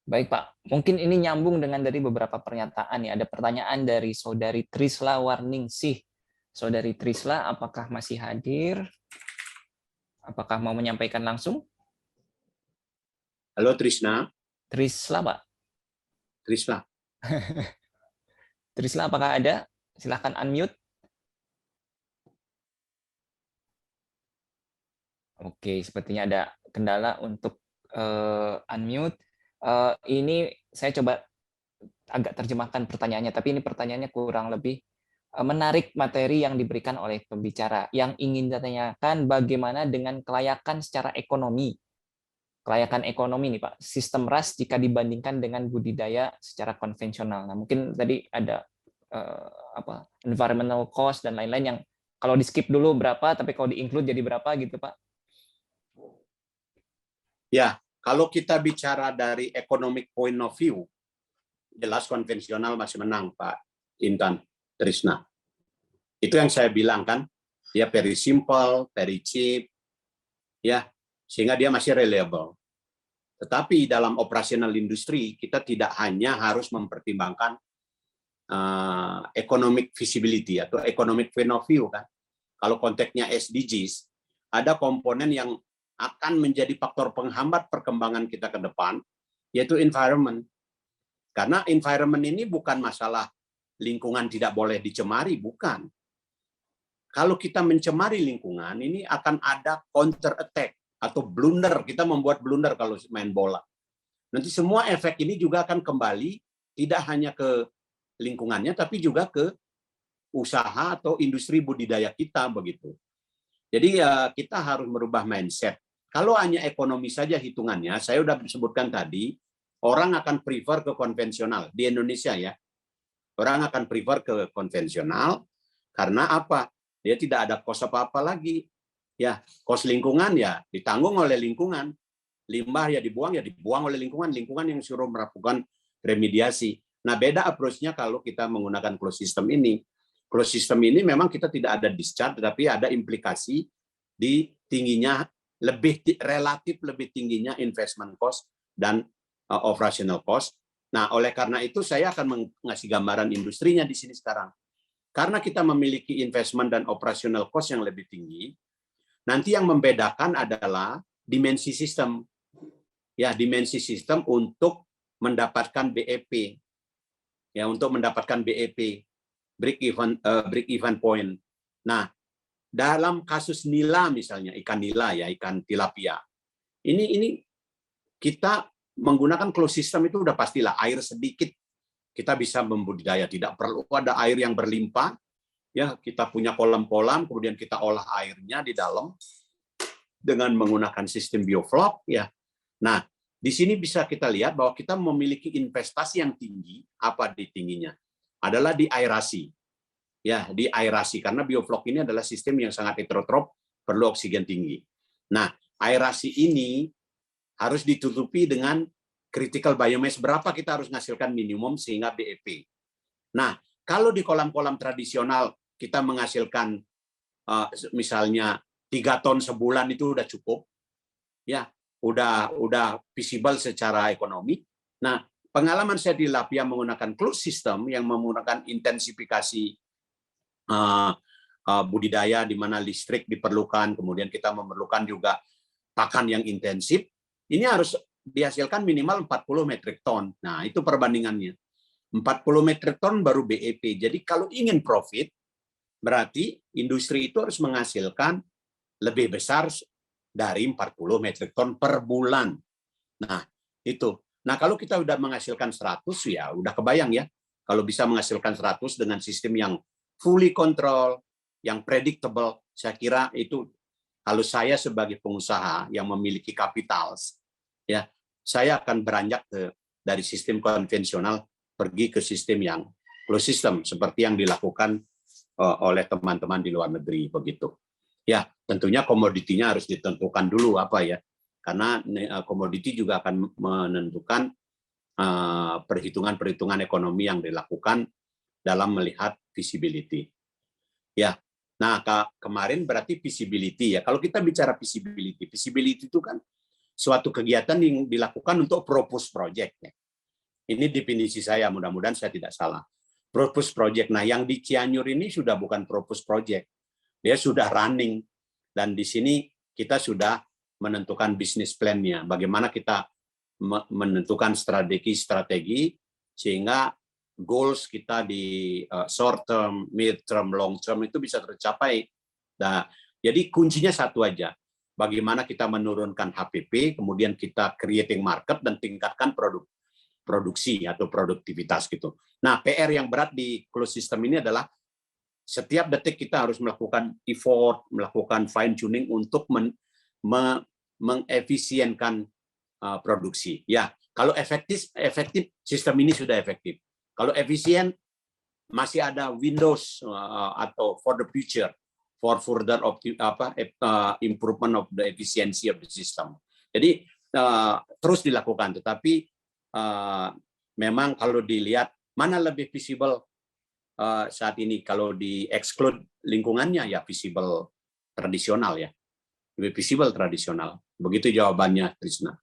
Baik Pak, mungkin ini nyambung dengan dari beberapa pernyataan ya. Ada pertanyaan dari Saudari Trisla Warningsih. Saudari Trisla, apakah masih hadir? Apakah mau menyampaikan langsung? Halo Trisna. Trisla, Pak. Trisla. Trisla, apakah ada? Silahkan unmute. Oke, sepertinya ada kendala untuk unmute. Ini saya coba agak terjemahkan pertanyaannya, tapi ini pertanyaannya kurang lebih menarik materi yang diberikan oleh pembicara. Yang ingin ditanyakan bagaimana dengan kelayakan secara ekonomi. Kelayakan ekonomi nih Pak, sistem RAS jika dibandingkan dengan budidaya secara konvensional. Nah, mungkin tadi ada environmental cost dan lain-lain yang kalau di skip dulu berapa, tapi kalau di include jadi berapa gitu Pak? Ya, kalau kita bicara dari economic point of view, jelas konvensional masih menang Pak Intan. Trisna. Itu yang saya bilang kan, dia very simple, very cheap, ya, sehingga dia masih reliable. Tetapi dalam operasional industri, kita tidak hanya harus mempertimbangkan economic feasibility atau economic point of view kan. Kalau konteksnya SDGs, ada komponen yang akan menjadi faktor penghambat perkembangan kita ke depan, yaitu environment. Karena environment ini bukan masalah lingkungan tidak boleh dicemari, bukan. Kalau kita mencemari lingkungan, ini akan ada counter attack atau blunder. Kita membuat blunder kalau main bola. Nanti semua efek ini juga akan kembali tidak hanya ke lingkungannya, tapi juga ke usaha atau industri budidaya kita begitu. Jadi ya kita harus merubah mindset. Kalau hanya ekonomi saja hitungannya, saya sudah sebutkan tadi, orang akan prefer ke konvensional di Indonesia ya. Orang akan prefer ke konvensional karena apa? Dia tidak ada kos apa-apa lagi. Ya, kos lingkungan ya ditanggung oleh lingkungan. Limbah ya dibuang oleh lingkungan. Lingkungan yang suruh melakukan remediasi. Nah, beda approach-nya kalau kita menggunakan closed system ini. Closed system ini memang kita tidak ada discharge, tetapi ada implikasi di tingginya relatif lebih tingginya investment cost dan operational cost. Nah, oleh karena itu saya akan mengasih gambaran industrinya di sini sekarang. Karena kita memiliki investment dan operational cost yang lebih tinggi, nanti yang membedakan adalah dimensi sistem. Ya, dimensi sistem untuk mendapatkan BEP. Ya, untuk mendapatkan BEP, break even point. Nah, dalam kasus nila misalnya, ikan nila ya, ikan tilapia. Ini kita menggunakan closed system itu udah pastilah air sedikit kita bisa membudidaya, tidak perlu ada air yang berlimpah ya, kita punya kolam-kolam kemudian kita olah airnya di dalam dengan menggunakan sistem bioflok ya. Nah, di sini bisa kita lihat bahwa kita memiliki investasi yang tinggi. Apa di tingginya? Adalah di aerasi. Ya, di aerasi karena bioflok ini adalah sistem yang sangat heterotrof, perlu oksigen tinggi. Nah, aerasi ini harus ditutupi dengan critical biomass berapa kita harus menghasilkan minimum sehingga BEP. Nah, kalau di kolam-kolam tradisional kita menghasilkan misalnya 3 ton sebulan itu udah cukup, ya, udah visible secara ekonomi. Nah, pengalaman saya di Lapia menggunakan closed system yang menggunakan intensifikasi budidaya di mana listrik diperlukan, kemudian kita memerlukan juga pakan yang intensif. Ini harus dihasilkan minimal 40 metrik ton. Nah, itu perbandingannya. 40 metrik ton baru BEP. Jadi kalau ingin profit, berarti industri itu harus menghasilkan lebih besar dari 40 metrik ton per bulan. Nah, itu. Nah, kalau kita udah menghasilkan 100, ya udah kebayang ya. Kalau bisa menghasilkan 100 dengan sistem yang fully control, yang predictable, saya kira itu kalau saya sebagai pengusaha yang memiliki kapital, ya, saya akan beranjak dari sistem konvensional pergi ke sistem yang closed system seperti yang dilakukan oleh teman-teman di luar negeri begitu. Ya, tentunya komoditinya harus ditentukan dulu apa ya. Karena komoditi juga akan menentukan perhitungan-perhitungan ekonomi yang dilakukan dalam melihat visibility. Ya. Nah, kemarin berarti visibility ya. Kalau kita bicara visibility itu kan suatu kegiatan yang dilakukan untuk purpose project ya. Ini definisi saya, mudah-mudahan saya tidak salah. Purpose project. Nah, yang di Cianjur ini sudah bukan purpose project. Dia sudah running dan di sini kita sudah menentukan bisnis plan-nya, bagaimana kita menentukan strategi sehingga goals kita di short term, mid term, long term itu bisa tercapai. Nah, jadi kuncinya satu aja, bagaimana kita menurunkan HPP, kemudian kita creating market dan tingkatkan produksi atau produktivitas gitu. Nah, PR yang berat di closed system ini adalah setiap detik kita harus melakukan effort, melakukan fine tuning untuk mengefisienkan produksi. Ya, kalau efektif sistem ini sudah efektif. Kalau efisien masih ada windows atau for the future for further improvement of the efficiency of the system. Jadi terus dilakukan, tetapi memang kalau dilihat mana lebih visible saat ini, kalau di exclude lingkungannya ya visible tradisional ya. Lebih visible tradisional. Begitu jawabannya, Trisna.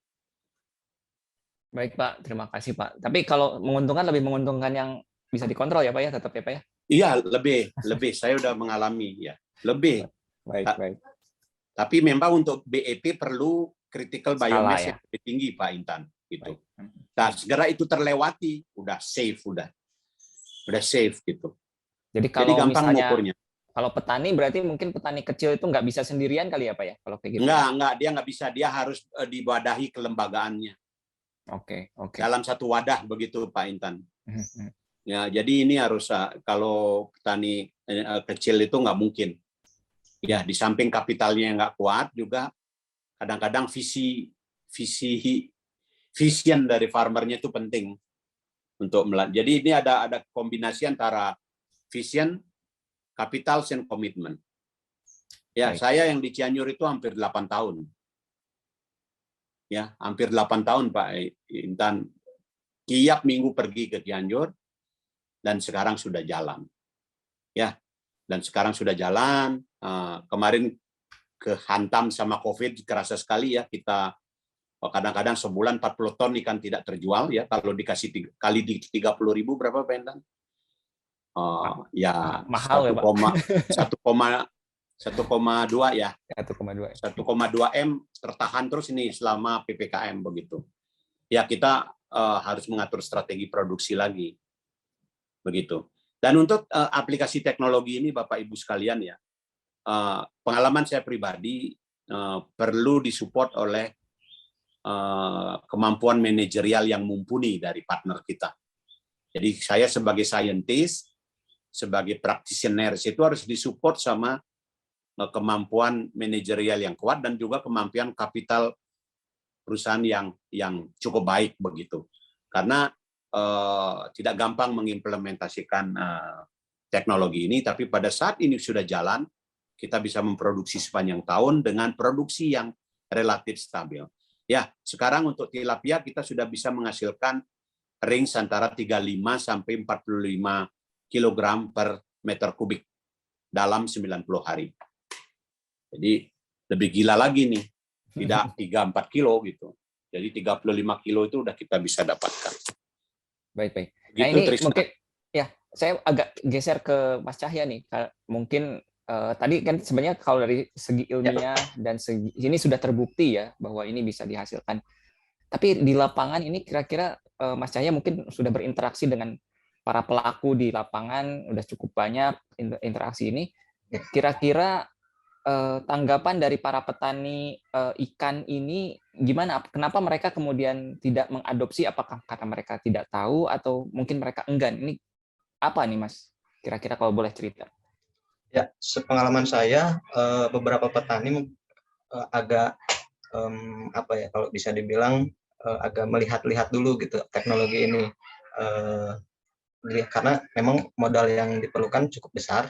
Baik Pak, terima kasih Pak. Tapi kalau menguntungkan, lebih menguntungkan yang bisa dikontrol ya Pak ya, tetap ya Pak ya? Iya, lebih. Saya udah mengalami ya, lebih. Baik. Tapi memang untuk BEP perlu critical biomass ya? yang lebih tinggi Pak Intan. Gitu. Nah, segera itu terlewati, udah safe gitu. Jadi Jadi gampang misalnya mengukurnya. kalau petani berarti mungkin petani kecil itu nggak bisa sendirian kali ya Pak ya, kalau kayak gitu? Enggak, dia nggak bisa, dia harus diwadahi kelembagaannya. Oke. Dalam satu wadah begitu Pak Intan. Ya, jadi ini harus, kalau petani kecil itu nggak mungkin. Ya, di samping kapitalnya yang nggak kuat juga kadang-kadang vision dari farmernya itu penting untuk jadi ini ada kombinasi antara vision, capital, and commitment. Ya, Baik. saya yang di Cianjur itu hampir 8 tahun. Ya, hampir 8 tahun Pak Intan. Tiap minggu pergi ke Cianjur dan sekarang sudah jalan. Ya, dan sekarang sudah jalan. Kemarin kehantam sama COVID, kerasa sekali ya, kita kadang-kadang sebulan 40 ton ikan tidak terjual ya, kalau dikasih kali di 30.000 berapa Pak Intan? Ya mahal 1,2 ya. 1,2 M tertahan terus ini selama PPKM begitu. Ya, kita harus mengatur strategi produksi lagi. Begitu. Dan untuk aplikasi teknologi ini Bapak Ibu sekalian ya, pengalaman saya pribadi perlu disupport oleh kemampuan manajerial yang mumpuni dari partner kita. Jadi saya sebagai scientist, sebagai practitioner itu harus disupport sama kemampuan manajerial yang kuat dan juga kemampuan kapital perusahaan yang cukup baik begitu. Karena tidak gampang mengimplementasikan teknologi ini, tapi pada saat ini sudah jalan, kita bisa memproduksi sepanjang tahun dengan produksi yang relatif stabil. Ya, sekarang untuk tilapia kita sudah bisa menghasilkan range antara 35 sampai 45 kg per meter kubik dalam 90 hari. Jadi lebih gila lagi nih, tidak 3-4 kilo gitu. Jadi 35 kilo itu udah kita bisa dapatkan. Baik. Nah Gitu, ini Trisna. mungkin ya saya agak geser ke Mas Cahya nih. Mungkin tadi kan sebenarnya kalau dari segi ilmiah dan segi ini sudah terbukti ya bahwa ini bisa dihasilkan. Tapi di lapangan ini kira-kira Mas Cahya mungkin sudah berinteraksi dengan para pelaku di lapangan udah cukup banyak interaksi ini. Kira-kira tanggapan dari para petani ikan ini gimana? Kenapa mereka kemudian tidak mengadopsi? Apakah karena mereka tidak tahu atau mungkin mereka enggan? Ini apa nih Mas? Kira-kira kalau boleh cerita. Ya, sepengalaman saya beberapa petani agak apa ya, kalau bisa dibilang agak melihat-lihat dulu gitu teknologi ini, karena memang modal yang diperlukan cukup besar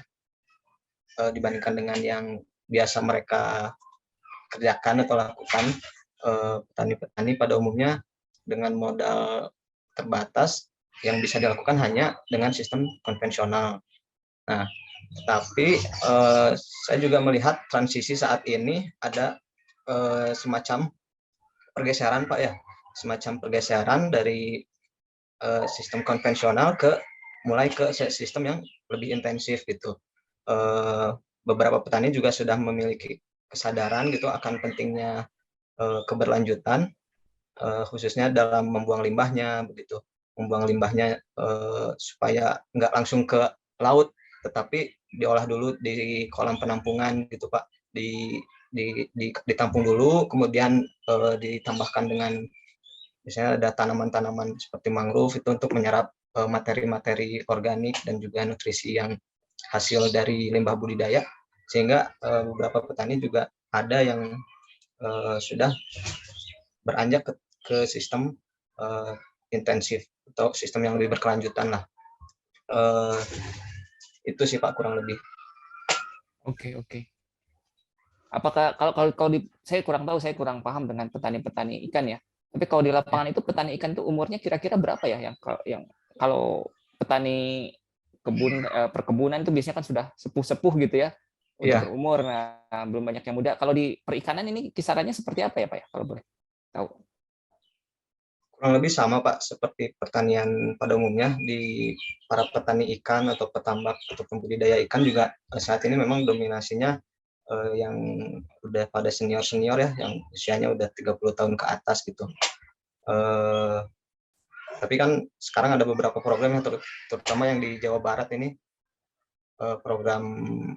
dibandingkan dengan yang biasa mereka kerjakan atau lakukan. Petani-petani pada umumnya dengan modal terbatas yang bisa dilakukan hanya dengan sistem konvensional. Nah, tapi saya juga melihat transisi saat ini ada semacam pergeseran, Pak, ya, semacam pergeseran dari sistem konvensional mulai ke sistem yang lebih intensif gitu. Beberapa petani juga sudah memiliki kesadaran gitu akan pentingnya keberlanjutan, khususnya dalam membuang limbahnya begitu, membuang limbahnya supaya nggak langsung ke laut, tetapi diolah dulu di kolam penampungan gitu, Pak, ditampung dulu, kemudian ditambahkan dengan misalnya ada tanaman-tanaman seperti mangrove itu untuk menyerap materi-materi organik dan juga nutrisi yang hasil dari limbah budidaya, sehingga beberapa petani juga ada yang sudah beranjak ke sistem intensif atau sistem yang lebih berkelanjutan lah. Itu sih Pak kurang lebih. Oke. Apakah saya kurang tahu, saya kurang paham dengan petani-petani ikan ya. Tapi kalau di lapangan itu petani ikan itu umurnya kira-kira berapa ya? Yang kalau petani perkebunan itu biasanya kan sudah sepuh-sepuh gitu ya, udah berumur, nah belum banyak yang muda. Kalau di perikanan ini kisarannya seperti apa ya Pak ya, kalau boleh tahu? Kurang lebih sama Pak, seperti pertanian pada umumnya. Di para petani ikan atau petambak atau pembudidaya ikan juga saat ini memang dominasinya yang udah pada senior-senior ya, yang usianya udah 30 tahun ke atas gitu. Tapi kan sekarang ada beberapa program yang terutama yang di Jawa Barat ini,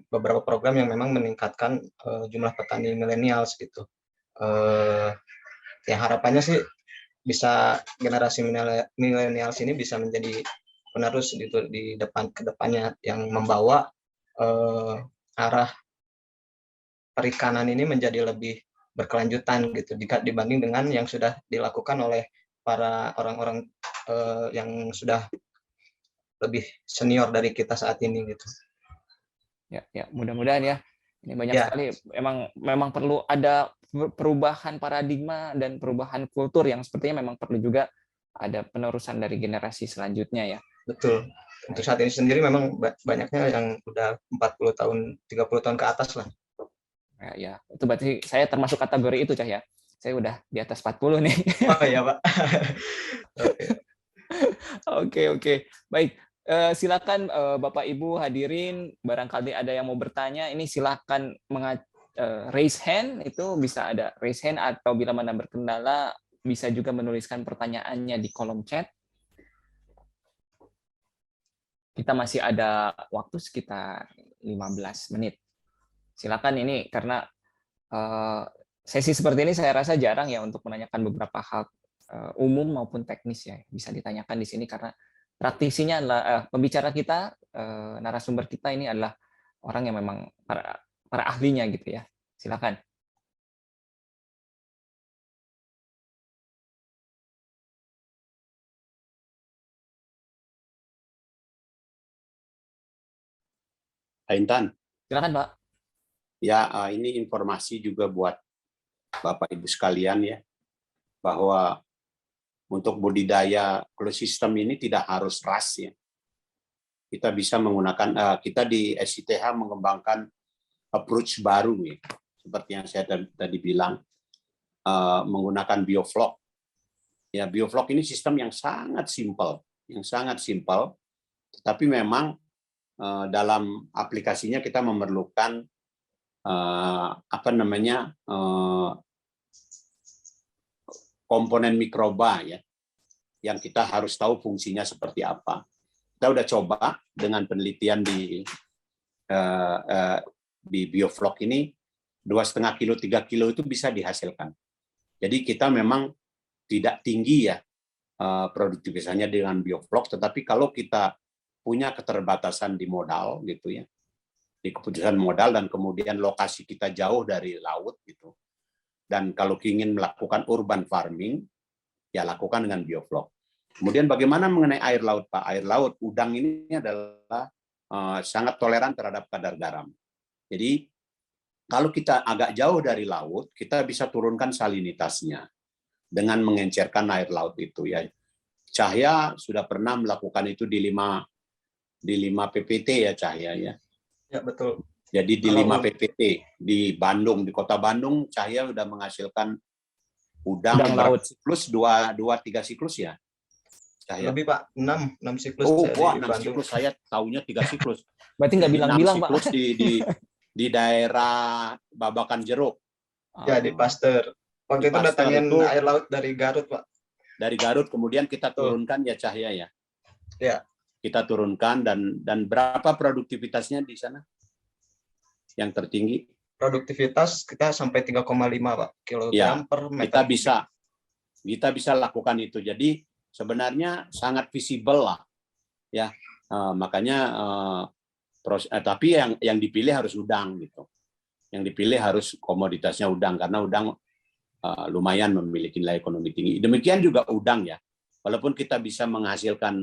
beberapa program yang memang meningkatkan jumlah petani milenials gitu. Ya harapannya sih bisa generasi milenials ini bisa menjadi penerus gitu di kedepannya, yang membawa arah perikanan ini menjadi lebih berkelanjutan gitu dibanding dengan yang sudah dilakukan oleh para orang-orang yang sudah lebih senior dari kita saat ini gitu. Ya, mudah-mudahan ya. Ini banyak sekali. Memang perlu ada perubahan paradigma dan perubahan kultur yang sepertinya memang perlu juga ada penerusan dari generasi selanjutnya ya. Betul. Untuk saat ini sendiri memang banyaknya yang udah 40 tahun, 30 tahun ke atas lah. Ya, itu berarti saya termasuk kategori itu, Cah ya. Saya udah di atas 40 nih. Oh iya, Pak. Oke. Baik. Silakan Bapak Ibu hadirin, barangkali ada yang mau bertanya, ini silakan raise hand, itu bisa ada raise hand, atau bila mana berkendala bisa juga menuliskan pertanyaannya di kolom chat. Kita masih ada waktu sekitar 15 menit. Silakan, ini karena sesi seperti ini saya rasa jarang ya untuk menanyakan beberapa hal umum maupun teknis ya, bisa ditanyakan di sini karena praktisinya adalah pembicara kita, narasumber kita ini adalah orang yang memang para ahlinya gitu ya. Silakan. Intan. Silakan Pak. Ya, ini informasi juga buat Bapak Ibu sekalian ya, bahwa untuk budidaya closed system ini tidak harus ras ya. Kita bisa menggunakan, kita di SITH mengembangkan approach baru ya, seperti yang saya tadi bilang, menggunakan bioflok. Ya, bioflok ini sistem yang sangat simpel, tetapi memang dalam aplikasinya kita memerlukan komponen mikroba ya, yang kita harus tahu fungsinya seperti apa. kita udah coba dengan penelitian di bioflok ini 2,5 kilo, 3 kilo itu bisa dihasilkan. Jadi kita memang tidak tinggi ya produktivitasnya dengan bioflok, tetapi kalau kita punya keterbatasan di modal gitu ya, di keputusan modal dan kemudian lokasi kita jauh dari laut gitu, dan kalau ingin melakukan urban farming ya lakukan dengan bioflok. Kemudian bagaimana mengenai air laut, Pak? Air laut, udang ini adalah sangat toleran terhadap kadar garam. Jadi kalau kita agak jauh dari laut, kita bisa turunkan salinitasnya dengan mengencerkan air laut itu ya. Cahya sudah pernah melakukan itu di 5 PPT ya Cahya ya. Ya, betul. Jadi di Kalau 5 PPT di Bandung, di Kota Bandung, Cahya sudah menghasilkan udang laut. siklus 2-3 siklus ya. Cahya. lebih Pak, 6 siklus Oh, saya wah, di 6 Bandung. siklus, saya taunya 3 siklus. Berarti nggak Jadi bilang-bilang, 6 Pak. siklus di daerah Babakan Jeruk. Ya, di Pasteur. Waktu Di itu Pasteur datangin itu- air laut dari Garut, Pak. Dari Garut kemudian kita Betul. turunkan ya Cahya ya. Ya. Kita turunkan dan berapa produktivitasnya di sana? Yang tertinggi? Produktivitas kita sampai 3,5 Pak kilogram Ya, per meter. kita bisa lakukan itu. Jadi sebenarnya sangat visible lah ya. Makanya tapi yang dipilih harus udang gitu. Yang dipilih harus komoditasnya udang karena udang lumayan memiliki nilai ekonomi tinggi. Demikian juga udang ya. Walaupun kita bisa menghasilkan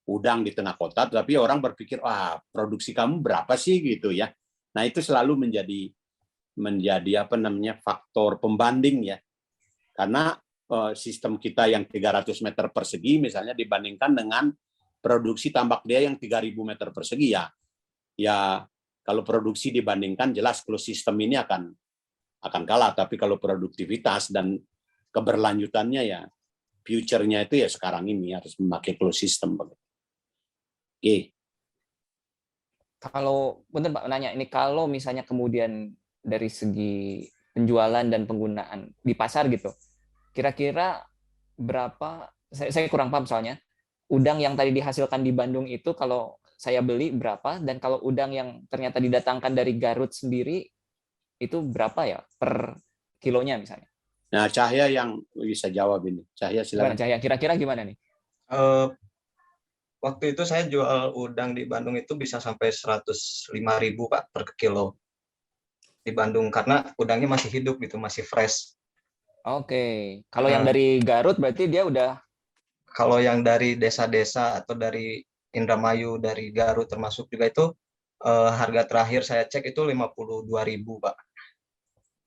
udang di tengah kota, tapi orang berpikir, wah produksi kamu berapa sih gitu ya. Nah itu selalu menjadi apa namanya faktor pembanding ya. Karena sistem kita yang 300 meter persegi misalnya dibandingkan dengan produksi tambak dia yang 3.000 meter persegi ya. Ya kalau produksi dibandingkan jelas closed system ini akan kalah, tapi kalau produktivitas dan keberlanjutannya ya future-nya itu ya sekarang ini harus memakai closed system. Oke. Kalau bener Pak nanya ini, kalau misalnya kemudian dari segi penjualan dan penggunaan di pasar gitu, kira-kira berapa? Saya kurang paham soalnya. Udang yang tadi dihasilkan di Bandung itu kalau saya beli berapa, dan kalau udang yang ternyata didatangkan dari Garut sendiri itu berapa ya per kilonya misalnya? Nah, Cahya yang bisa jawab ini. Cahya silakan. Gimana Cahya? Kira-kira gimana nih? Waktu itu saya jual udang di Bandung itu bisa sampai 105.000 Pak per kilo di Bandung karena udangnya masih hidup gitu, masih fresh. Oke. Kalau yang dari Garut berarti dia udah. Kalau yang dari desa-desa atau dari Indramayu, dari Garut termasuk juga itu harga terakhir saya cek itu 52.000 Pak.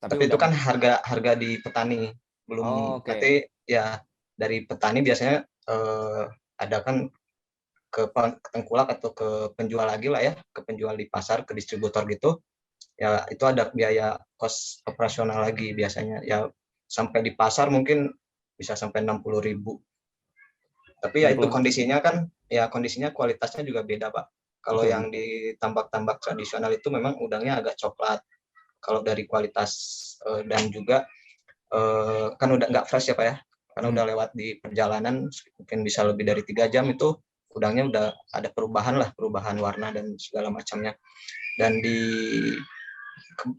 Tapi itu kan harga di petani, belum. Berarti ya dari petani biasanya ada kan ke tengkulak atau ke penjual lagi lah ya, ke penjual di pasar, ke distributor gitu. Ya itu ada biaya kos operasional lagi biasanya. Ya sampai di pasar mungkin bisa sampai 60.000. Tapi ya itu kondisinya kan, ya kondisinya kualitasnya juga beda Pak. Kalau yang di tambak-tambak tradisional itu memang udangnya agak coklat. Kalau dari kualitas dan juga kan udah nggak fresh ya Pak ya, karena udah lewat di perjalanan mungkin bisa lebih dari 3 jam itu udangnya udah ada perubahan warna dan segala macamnya. Dan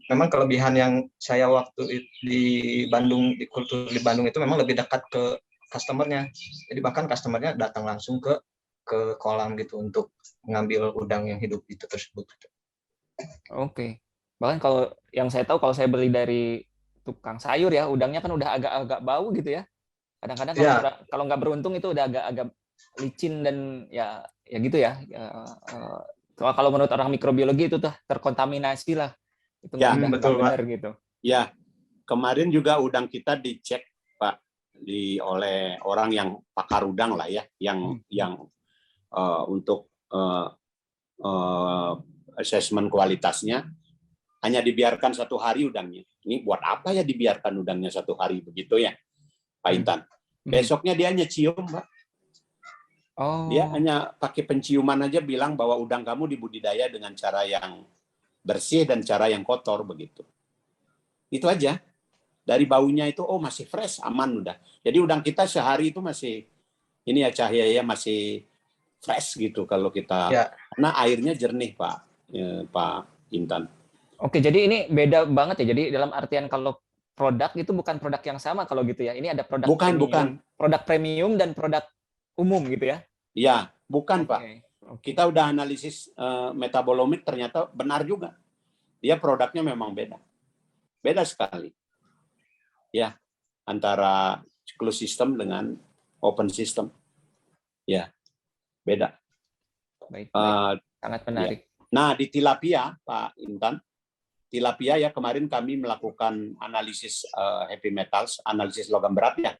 memang kelebihan yang saya waktu di Bandung, di kultur di Bandung itu memang lebih dekat ke customernya. Jadi bahkan customernya datang langsung ke kolam gitu untuk mengambil udang yang hidup itu tersebut. Oke. Bahkan kalau yang saya tahu, kalau saya beli dari tukang sayur ya, udangnya kan udah agak-agak bau gitu ya. Kadang-kadang kalau nggak beruntung itu udah agak-agak licin dan ya gitu ya. Kalau menurut orang mikrobiologi itu tuh terkontaminasi lah. Itu ya, betul benar gitu. Ya, kemarin juga udang kita dicek Pak oleh orang yang pakar udang lah ya, yang untuk asesmen kualitasnya. Hanya dibiarkan 1 hari udangnya. Ini buat apa ya dibiarkan udangnya 1 hari begitu ya, Pak Intan? Besoknya dia hanya cium, Pak. Dia hanya pakai penciuman aja bilang bahwa udang kamu dibudidaya dengan cara yang bersih dan cara yang kotor begitu. Itu aja. Dari baunya itu masih fresh, aman udah. Jadi udang kita sehari itu masih ini ya Cahya ya masih fresh gitu kalau kita, Ya. karena airnya jernih Pak Intan. Oke, jadi ini beda banget ya. Jadi dalam artian kalau produk itu bukan produk yang sama kalau gitu ya. Ini ada produk Bukan. produk premium dan produk umum gitu ya. Ya, bukan Pak. Oke. Kita udah analisis metabolomik, ternyata benar juga. Dia produknya memang beda. Beda sekali. Ya, antara closed system dengan open system. Ya, beda. Baik. Sangat Ya. menarik. Nah, di tilapia, Pak Intan, tilapia ya kemarin kami melakukan analisis heavy metals, analisis logam berat ya,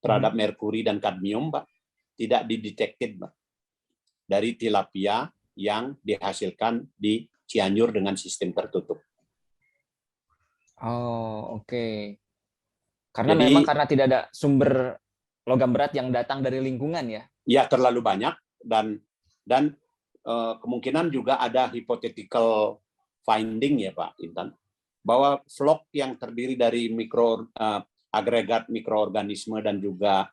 terhadap merkuri dan kadmium, Pak. Tidak didetekted, Pak, dari tilapia yang dihasilkan di Cianjur dengan sistem tertutup. Oh, oke. Karena Jadi, memang karena tidak ada sumber logam berat yang datang dari lingkungan ya. ya terlalu banyak dan kemungkinan juga ada hypothetical finding ya Pak Intan, bahwa vlog yang terdiri dari agregat mikroorganisme dan juga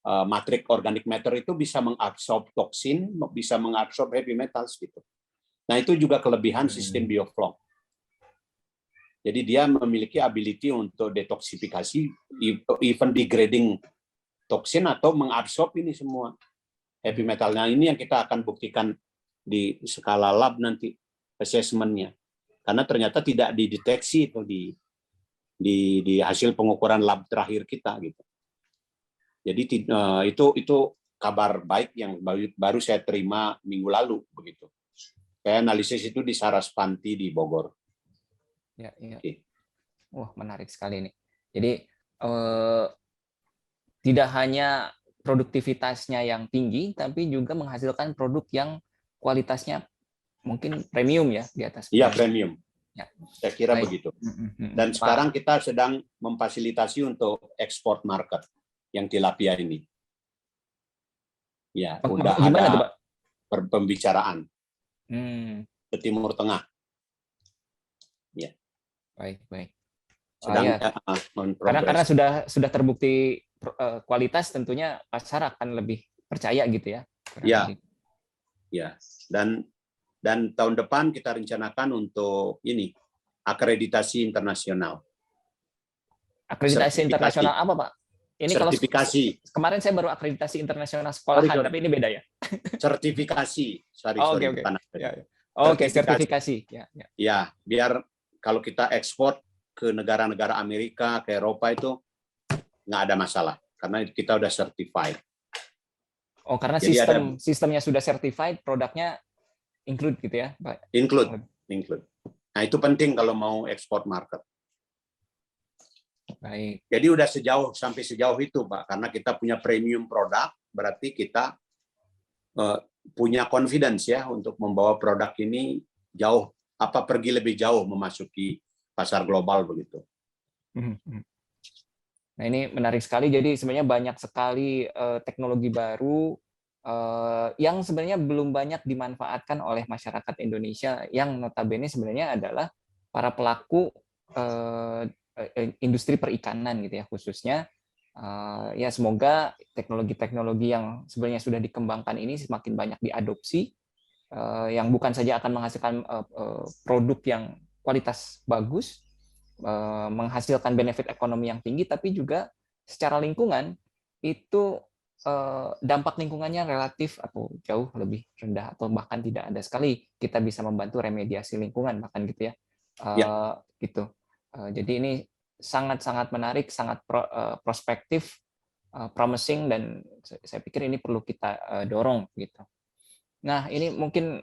matrik organic matter itu bisa mengabsorb toksin, bisa mengabsorb heavy metals gitu. Nah, itu juga kelebihan sistem bioflok. Jadi dia memiliki ability untuk detoksifikasi, even degrading toksin atau mengabsorb ini semua heavy metalnya. Ini yang kita akan buktikan di skala lab nanti assessment-nya. Karena ternyata tidak dideteksi itu di hasil pengukuran lab terakhir kita gitu. Jadi itu kabar baik yang baru saya terima minggu lalu begitu. Saya analisis itu di Saraspanti di Bogor. Ya. Oke. Wah, menarik sekali nih. Jadi tidak hanya produktivitasnya yang tinggi, tapi juga menghasilkan produk yang kualitasnya mungkin premium ya, di atas. Iya, premium. Ya. Saya kira Baik. begitu. Dan sekarang kita sedang memfasilitasi untuk ekspor market yang tilapia ini. Ya, udah Gimana ada tuh, Pak? pembicaraan ke Timur Tengah. Ya. Baik. Sedang karena sudah terbukti kualitas, tentunya pasar akan lebih percaya gitu ya. Ya. Dan tahun depan kita rencanakan untuk ini akreditasi internasional. Akreditasi internasional apa, Pak? Ini sertifikasi. Kalau kemarin saya baru akreditasi internasional sekolahan, tapi ini beda ya. Sertifikasi. Oke. Oke, sertifikasi. Ya, biar kalau kita ekspor ke negara-negara Amerika, ke Eropa itu nggak ada masalah karena kita udah certified. Oh, karena sistemnya sudah certified, produknya include gitu ya, Pak? Include. Nah, itu penting kalau mau ekspor market. Baik. Jadi udah sampai sejauh itu, Pak, karena kita punya premium produk, berarti kita punya confidence ya untuk membawa produk ini pergi lebih jauh memasuki pasar global begitu. Nah, ini menarik sekali. Jadi sebenarnya banyak sekali teknologi baru yang sebenarnya belum banyak dimanfaatkan oleh masyarakat Indonesia, yang notabene sebenarnya adalah para pelaku industri perikanan gitu ya, khususnya. Ya, semoga teknologi-teknologi yang sebenarnya sudah dikembangkan ini semakin banyak diadopsi, yang bukan saja akan menghasilkan produk yang kualitas bagus, menghasilkan benefit ekonomi yang tinggi, tapi juga secara lingkungan itu dampak lingkungannya relatif atau jauh lebih rendah atau bahkan tidak ada sekali. Kita bisa membantu remediasi lingkungan bahkan gitu ya. Gitu. Jadi ini sangat-sangat menarik, sangat prospektif, promising, dan saya pikir ini perlu kita dorong gitu. Nah, ini mungkin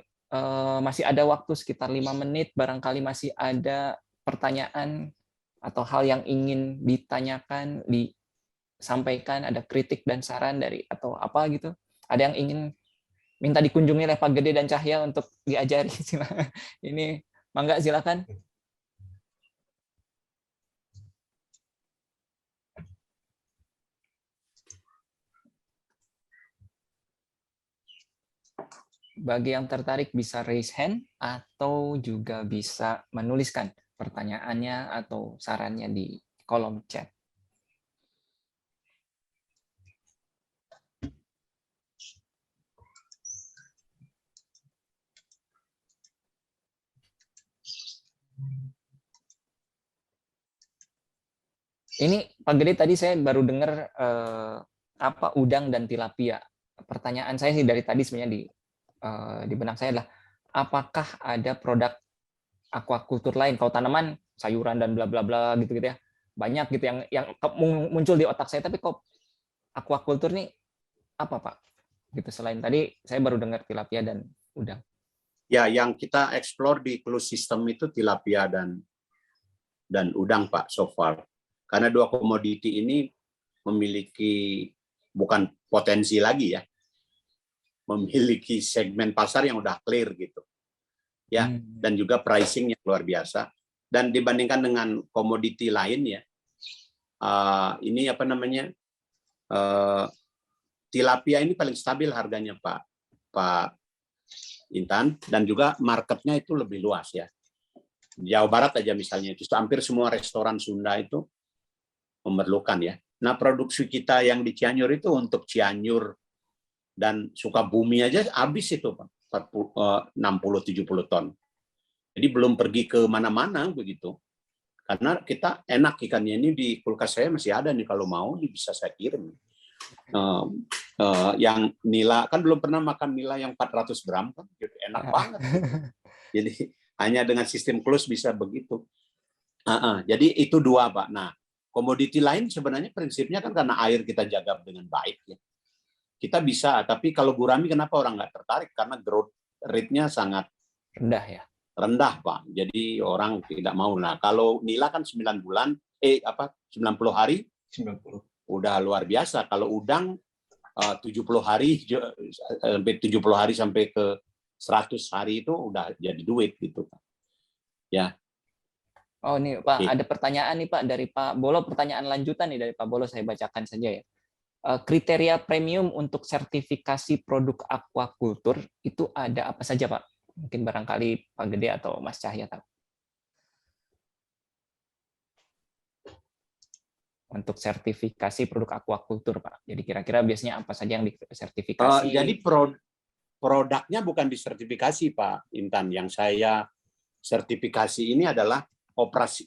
masih ada waktu sekitar 5 menit, barangkali masih ada pertanyaan atau hal yang ingin ditanyakan, disampaikan, ada kritik dan saran dari atau apa gitu. Ada yang ingin minta dikunjungi oleh Pak Gede dan Cahya untuk diajari. Ini mangga, silakan. Bagi yang tertarik bisa raise hand atau juga bisa menuliskan pertanyaannya atau sarannya di kolom chat. Ini Pak Gede tadi saya baru dengar apa udang dan tilapia. Pertanyaan saya sih dari tadi sebenarnya di benak saya adalah apakah ada produk aquaculture lain? Kalau tanaman, sayuran dan bla bla bla gitu-gitu ya. Banyak gitu yang muncul di otak saya, tapi kok aquaculture nih apa Pak? Gitu selain tadi saya baru dengar tilapia dan udang. Ya, yang kita explore di closed system itu tilapia dan udang Pak so far. Karena dua komoditi ini memiliki bukan potensi lagi ya, memiliki segmen pasar yang udah clear gitu. Ya, dan juga pricing yang luar biasa. Dan dibandingkan dengan komoditi lain ya, ini apa namanya, tilapia ini paling stabil harganya Pak Intan, dan juga marketnya itu lebih luas ya. Jawa Barat aja misalnya, itu hampir semua restoran Sunda itu memerlukan ya. Nah, produksi kita yang di Cianjur itu untuk Cianjur dan Sukabumi aja habis itu Pak, 60-70 ton. Jadi belum pergi ke mana-mana begitu. Karena kita enak ikannya ini di kulkas saya masih ada nih, kalau mau bisa saya kirim. Yang nila kan belum pernah makan nila yang 400 gram kan, enak banget. Jadi hanya dengan sistem close bisa begitu. Jadi itu dua Pak. Nah, komoditi lain sebenarnya prinsipnya kan karena air kita jaga dengan baik ya. Kita bisa, tapi kalau gurami kenapa orang nggak tertarik? Karena growth rate-nya sangat rendah ya. Rendah Pak. Jadi orang tidak mau. Nah, kalau nila kan 9 bulan 90 hari 90. Udah luar biasa. Kalau udang 70 hari sampai 70 hari sampai ke 100 hari itu udah jadi duit gitu Pak. Ya. Oh nih Pak, Oke. ada pertanyaan nih Pak dari Pak Bolo, pertanyaan lanjutan nih dari Pak Bolo, saya bacakan saja ya. Kriteria premium untuk sertifikasi produk aquaculture itu ada apa saja Pak? Mungkin barangkali Pak Gede atau Mas Cahya tahu. Untuk sertifikasi produk aquaculture Pak. Jadi kira-kira biasanya apa saja yang disertifikasi? Jadi produknya bukan disertifikasi Pak Intan. Yang saya sertifikasi ini adalah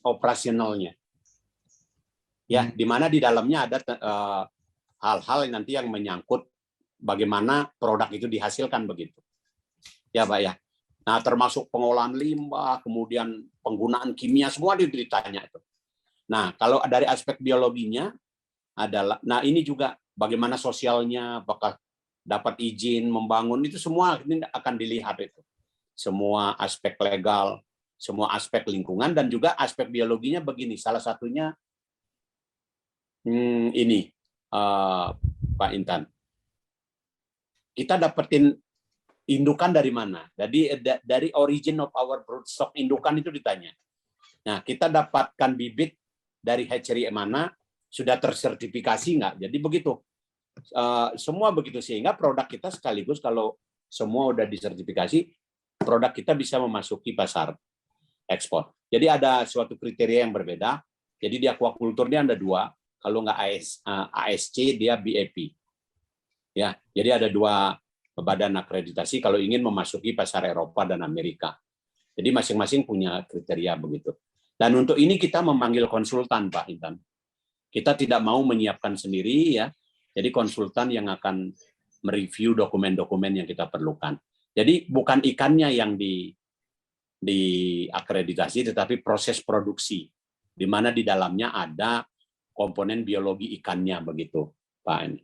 operasionalnya. Ya, di mana di dalamnya ada hal-hal nanti yang menyangkut bagaimana produk itu dihasilkan begitu. Ya Pak ya. Nah, termasuk pengolahan limbah, kemudian penggunaan kimia, semua ditanya itu. Nah, kalau dari aspek biologinya adalah, nah ini juga bagaimana sosialnya, apakah dapat izin membangun, itu semua ini akan dilihat itu. Semua aspek legal, semua aspek lingkungan, dan juga aspek biologinya begini. Salah satunya ini, Pak Intan. Kita dapetin indukan dari mana? Jadi dari origin of our broodstock, indukan itu ditanya. Nah, kita dapatkan bibit dari hatchery mana, sudah tersertifikasi nggak? Jadi begitu. Semua begitu, sehingga produk kita sekaligus kalau semua udah disertifikasi, produk kita bisa memasuki pasar ekspor. Jadi ada suatu kriteria yang berbeda. Jadi di aquaculture ini ada dua. Kalau nggak ASC, dia BAP. Ya, jadi ada dua badan akreditasi kalau ingin memasuki pasar Eropa dan Amerika. Jadi masing-masing punya kriteria begitu. Dan untuk ini kita memanggil konsultan, Pak Intan. Kita tidak mau menyiapkan sendiri ya. Jadi konsultan yang akan mereview dokumen-dokumen yang kita perlukan. Jadi bukan ikannya yang diakreditasi, tetapi proses produksi, di mana di dalamnya ada komponen biologi ikannya begitu, Pak.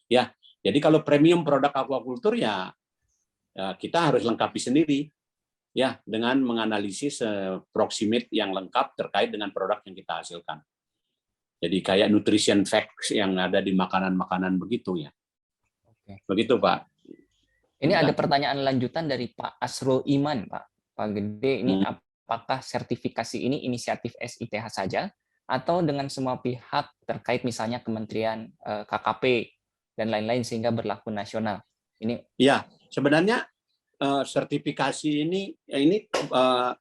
Ya, jadi kalau premium produk aquaculture ya kita harus lengkapi sendiri, ya, dengan menganalisis proximate yang lengkap terkait dengan produk yang kita hasilkan. Jadi kayak nutrition facts yang ada di makanan-makanan begitu ya. Oke. Begitu Pak. Ini ada pertanyaan lanjutan dari Pak Asrul Iman, Pak. Pak Gede, ini apakah sertifikasi ini inisiatif SITH saja atau dengan semua pihak terkait, misalnya Kementerian KKP dan lain-lain sehingga berlaku nasional? Ini ya, sebenarnya sertifikasi ini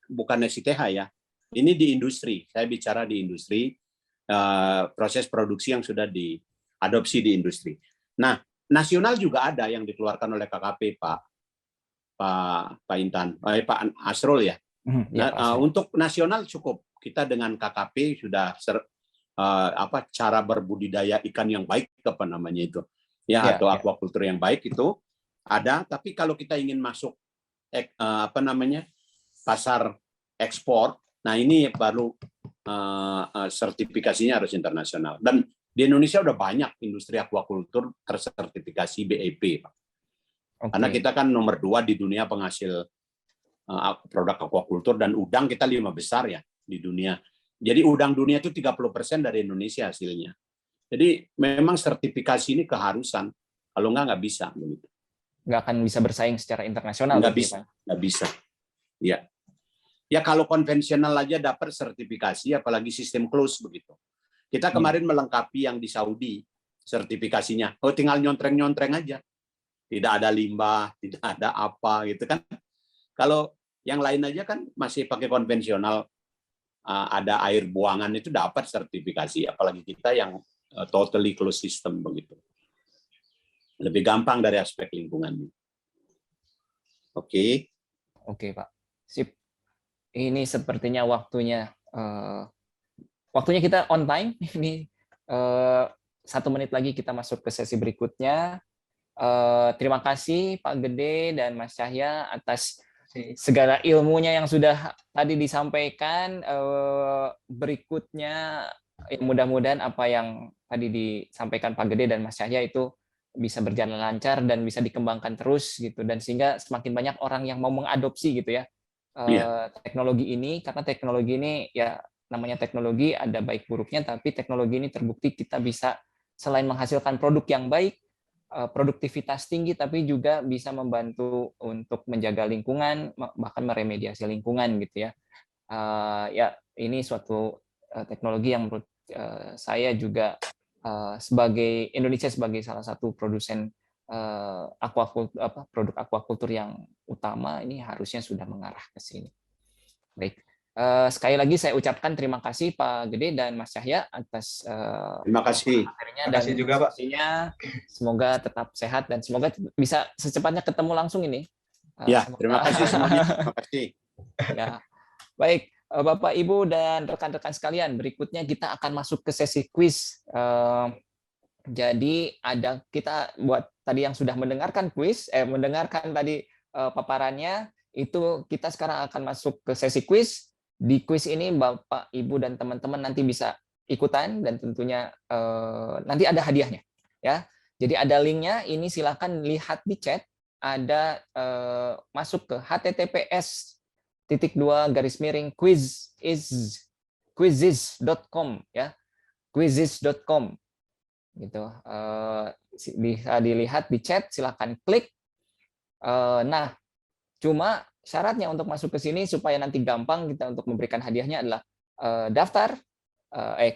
bukan SITH ya. Ini di industri. Saya bicara di industri, proses produksi yang sudah diadopsi di industri. Nah, nasional juga ada yang dikeluarkan oleh KKP, Pak Intan, Pak Asrul ya. Nah, untuk nasional cukup kita dengan KKP sudah cara berbudidaya ikan yang baik, apa namanya itu, ya, Ya, atau ya. aquaculture yang baik itu ada. Tapi kalau kita ingin masuk pasar ekspor, nah ini baru sertifikasinya harus internasional. Dan di Indonesia udah banyak industri aquaculture tersertifikasi BEP, Pak. Oke. Karena kita kan nomor 2 di dunia penghasil produk aquaculture, dan udang kita 5 besar ya di dunia. Jadi udang dunia itu 30% dari Indonesia hasilnya. Jadi memang sertifikasi ini keharusan. Kalau nggak bisa. Begitu. Nggak akan bisa bersaing secara internasional. Nggak berarti, bisa, Pak? nggak bisa. Ya, ya kalau konvensional aja dapat sertifikasi, apalagi sistem close begitu. Kita kemarin melengkapi yang di Saudi sertifikasinya. Oh, tinggal nyontreng-nyontreng aja. Tidak ada limbah, tidak ada apa gitu kan. Kalau yang lain aja kan masih pakai konvensional, ada air buangan itu dapat sertifikasi, apalagi kita yang totally closed system begitu. Lebih gampang dari aspek lingkungan. Oke. Oke, Pak. Sip. Ini sepertinya waktunya kita on time. Ini 1 menit lagi kita masuk ke sesi berikutnya. Terima kasih Pak Gede dan Mas Cahya atas segala ilmunya yang sudah tadi disampaikan. Berikutnya mudah-mudahan apa yang tadi disampaikan Pak Gede dan Mas Cahya itu bisa berjalan lancar dan bisa dikembangkan terus gitu, dan sehingga semakin banyak orang yang mau mengadopsi gitu ya teknologi ini, karena teknologi ini ya namanya teknologi ada baik buruknya, tapi teknologi ini terbukti kita bisa selain menghasilkan produk yang baik, produktivitas tinggi, tapi juga bisa membantu untuk menjaga lingkungan, bahkan meremediasi lingkungan gitu ya. Ya ini suatu teknologi yang menurut saya juga sebagai Indonesia sebagai salah satu produsen produk aquaculture yang utama, ini harusnya sudah mengarah ke sini. Baik. Sekali lagi saya ucapkan terima kasih Pak Gede dan Mas Cahya atas Terima kasih. Terima kasih juga, Pak. Semoga tetap sehat dan semoga bisa secepatnya ketemu langsung ini. Ya, terima kasih semuanya. Terima kasih. Ya. Baik, Bapak, Ibu, dan rekan-rekan sekalian, berikutnya kita akan masuk ke sesi quiz. Jadi kita buat tadi yang sudah mendengarkan quiz, mendengarkan tadi paparannya, itu kita sekarang akan masuk ke sesi quiz. Di quiz ini Bapak, Ibu, dan teman-teman nanti bisa ikutan, dan tentunya nanti ada hadiahnya. Ya, jadi ada linknya. Ini silakan lihat di chat. Ada masuk ke https://quizizz.com ya, quizizz.com gitu. Bisa dilihat di chat, silakan klik. Nah, cuma syaratnya untuk masuk ke sini supaya nanti gampang kita untuk memberikan hadiahnya adalah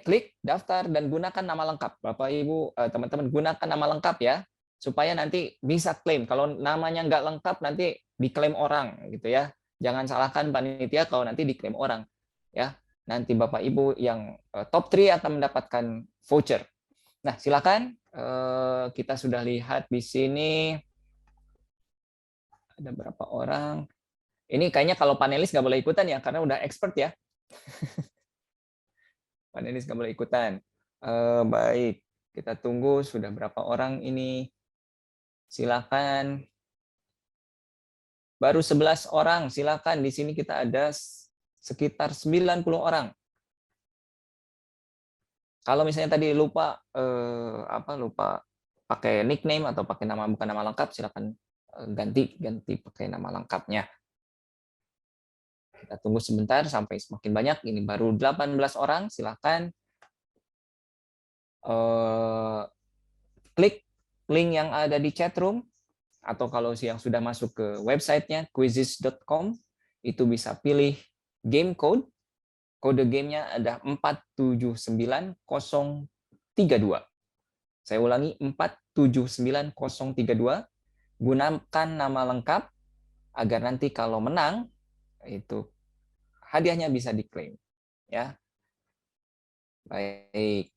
klik daftar dan gunakan nama lengkap. Bapak Ibu, teman-teman, gunakan nama lengkap ya, supaya nanti bisa klaim. Kalau namanya nggak lengkap nanti diklaim orang gitu ya. Jangan salahkan panitia kalau nanti diklaim orang ya. Nanti Bapak Ibu yang top 3 akan mendapatkan voucher. Nah, silakan. Kita sudah lihat di sini ada berapa orang. Ini kayaknya kalau panelis nggak boleh ikutan ya, karena udah expert ya. Panelis nggak boleh ikutan. Baik, kita tunggu sudah berapa orang ini. Silakan. Baru 11 orang, silakan. Di sini kita ada sekitar 90 orang. Kalau misalnya tadi lupa lupa pakai nickname atau pakai nama bukan nama lengkap, silakan ganti pakai nama lengkapnya. Kita tunggu sebentar sampai semakin banyak. Ini baru 18 orang, silakan klik link yang ada di chat room, atau kalau yang sudah masuk ke websitenya quizizz.com, itu bisa pilih game code. Kode gamenya ada 479032. Saya ulangi, 479032. Gunakan nama lengkap agar nanti kalau menang itu hadiahnya bisa diklaim. Ya. Baik.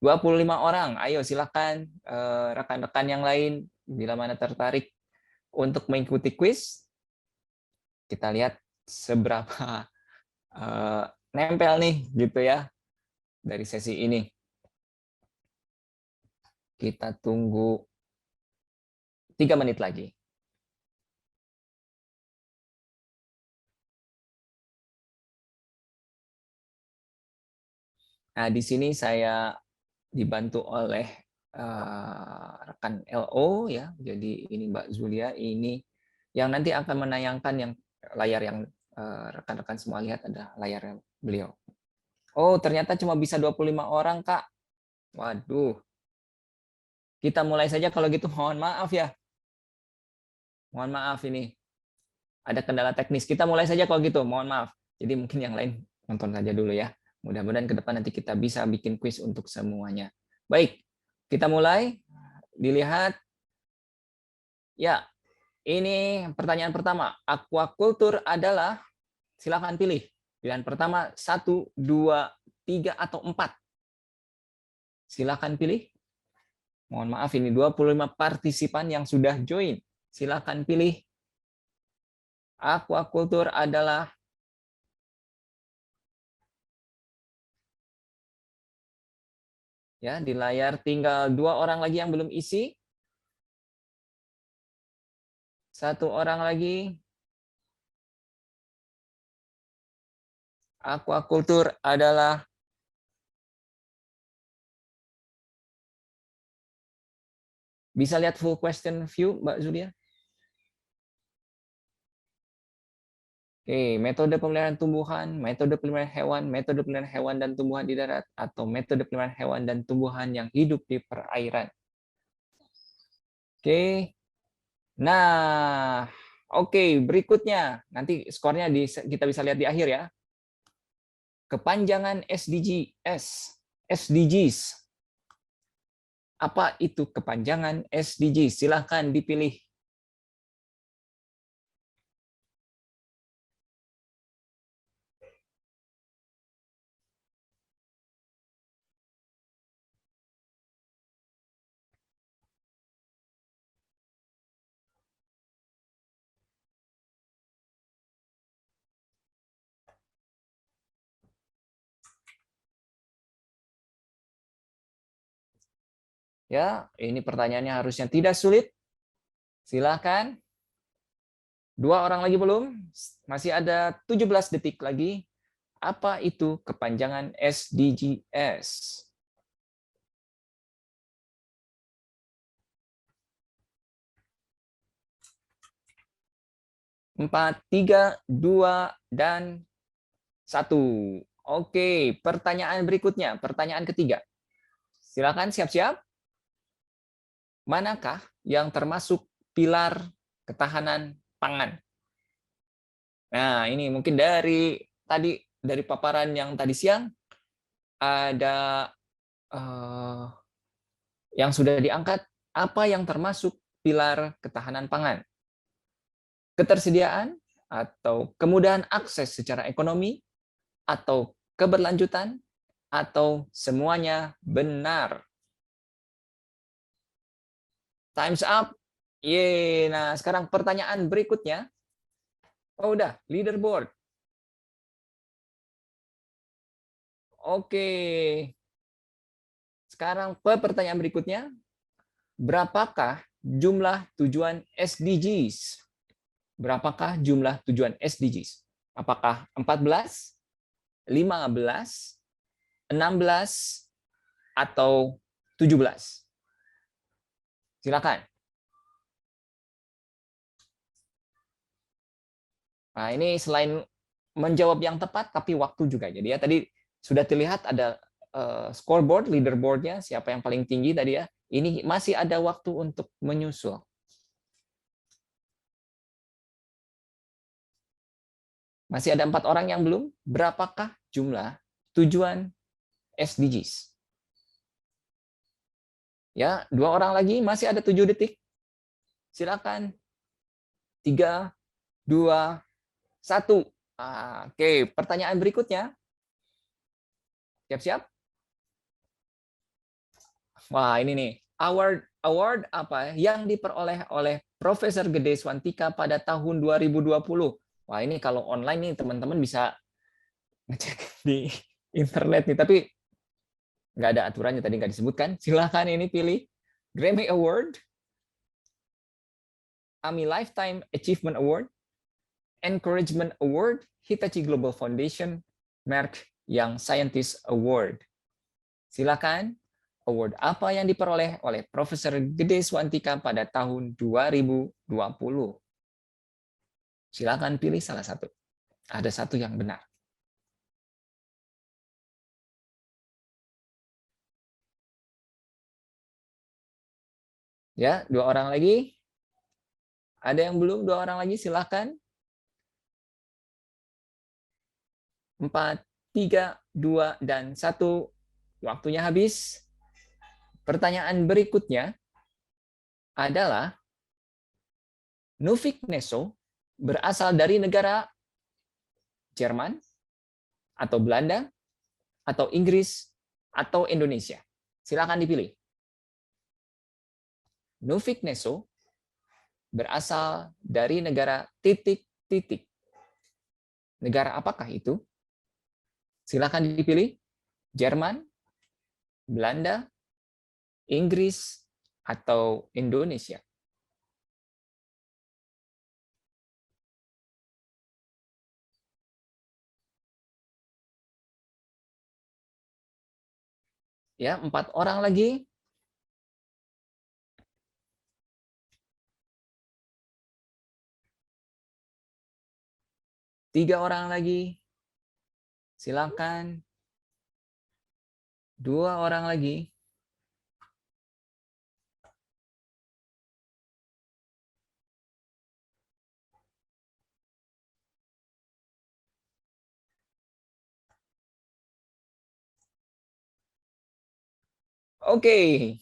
25 orang. Ayo silakan rekan-rekan yang lain bila mana tertarik untuk mengikuti quiz. Kita lihat seberapa nempel nih gitu ya. dari sesi ini. Kita tunggu 3 menit lagi. Nah, di sini saya dibantu oleh rekan LO ya. Jadi ini Mbak Zulia ini yang nanti akan menayangkan yang layar yang rekan-rekan semua lihat ada layar beliau. Oh, ternyata cuma bisa 25 orang, Kak. Waduh. Kita mulai saja kalau gitu, mohon maaf ya. Mohon maaf ini. Ada kendala teknis. Kita mulai saja kalau gitu, mohon maaf. Jadi mungkin yang lain nonton saja dulu ya. Mudah-mudahan ke depan nanti kita bisa bikin kuis untuk semuanya. Baik, kita mulai. Dilihat. Ya, ini pertanyaan pertama. Aquaculture adalah, silakan pilih. Pilihan pertama 1, 2, 3, atau 4. Silakan pilih. Mohon maaf ini 25 partisipan yang sudah join. Silakan pilih. Aquaculture adalah ya, di layar tinggal 2 orang lagi yang belum isi. 1 orang lagi. Aquaculture adalah bisa lihat full question view, Mbak Zulia? Oke, metode pemeliharaan tumbuhan, metode pemeliharaan hewan dan tumbuhan di darat, atau metode pemeliharaan hewan dan tumbuhan yang hidup di perairan. Oke. Nah, oke, berikutnya. Nanti skornya kita bisa lihat di akhir ya. Kepanjangan SDGs. Apa itu kepanjangan SDGs? Silahkan dipilih. Ya, ini pertanyaannya harusnya tidak sulit. Silakan. 2 orang lagi belum? Masih ada 17 detik lagi. Apa itu kepanjangan SDGs? 4, 3, 2, dan 1. Oke, pertanyaan berikutnya. Pertanyaan ketiga. Silakan siap-siap. Manakah yang termasuk pilar ketahanan pangan? Nah, ini mungkin dari paparan yang tadi siang ada yang sudah diangkat, apa yang termasuk pilar ketahanan pangan? Ketersediaan atau kemudahan akses secara ekonomi atau keberlanjutan atau semuanya benar? Time's up. Yeay. Nah, sekarang pertanyaan berikutnya. Oh, udah, leaderboard. Oke. Sekarang pertanyaan berikutnya. Berapakah jumlah tujuan SDGs? Berapakah jumlah tujuan SDGs? Apakah 14, 15, 16, atau 17? Silakan. Nah, ini selain menjawab yang tepat, tapi waktu juga. Jadi ya tadi sudah terlihat ada scoreboard, leaderboardnya, siapa yang paling tinggi tadi ya. Ini masih ada waktu untuk menyusul. Masih ada 4 orang yang belum. Berapakah jumlah tujuan SDGs? Ya, 2 orang lagi, masih ada 7 detik. Silakan. 3, 2, 1. Oke, pertanyaan berikutnya. Siap-siap? Wah, ini nih. Award apa yang diperoleh oleh Profesor Gede Swantika pada tahun 2020? Wah, ini kalau online nih teman-teman bisa ngecek di internet nih. Tapi Nggak ada aturannya, tadi nggak disebutkan. Silahkan ini pilih Grammy Award, AMI Lifetime Achievement Award, Encouragement Award, Hitachi Global Foundation, Merck Young Scientist Award. Silakan, award apa yang diperoleh oleh Profesor Gede Swantika pada tahun 2020? Silakan pilih salah satu. Ada satu yang benar. Ya, 2 orang lagi. Ada yang belum? 2 orang lagi, silakan. 4, 3, 2, dan 1. Waktunya habis. Pertanyaan berikutnya adalah, Nufik Neso berasal dari negara Jerman, atau Belanda, atau Inggris, atau Indonesia. Silakan dipilih. Nufik Neso berasal dari negara titik-titik. Negara apakah itu? Silakan dipilih. Jerman, Belanda, Inggris, atau Indonesia. Ya, 4 orang lagi. Tiga orang lagi. Silakan. 2 orang lagi. Oke.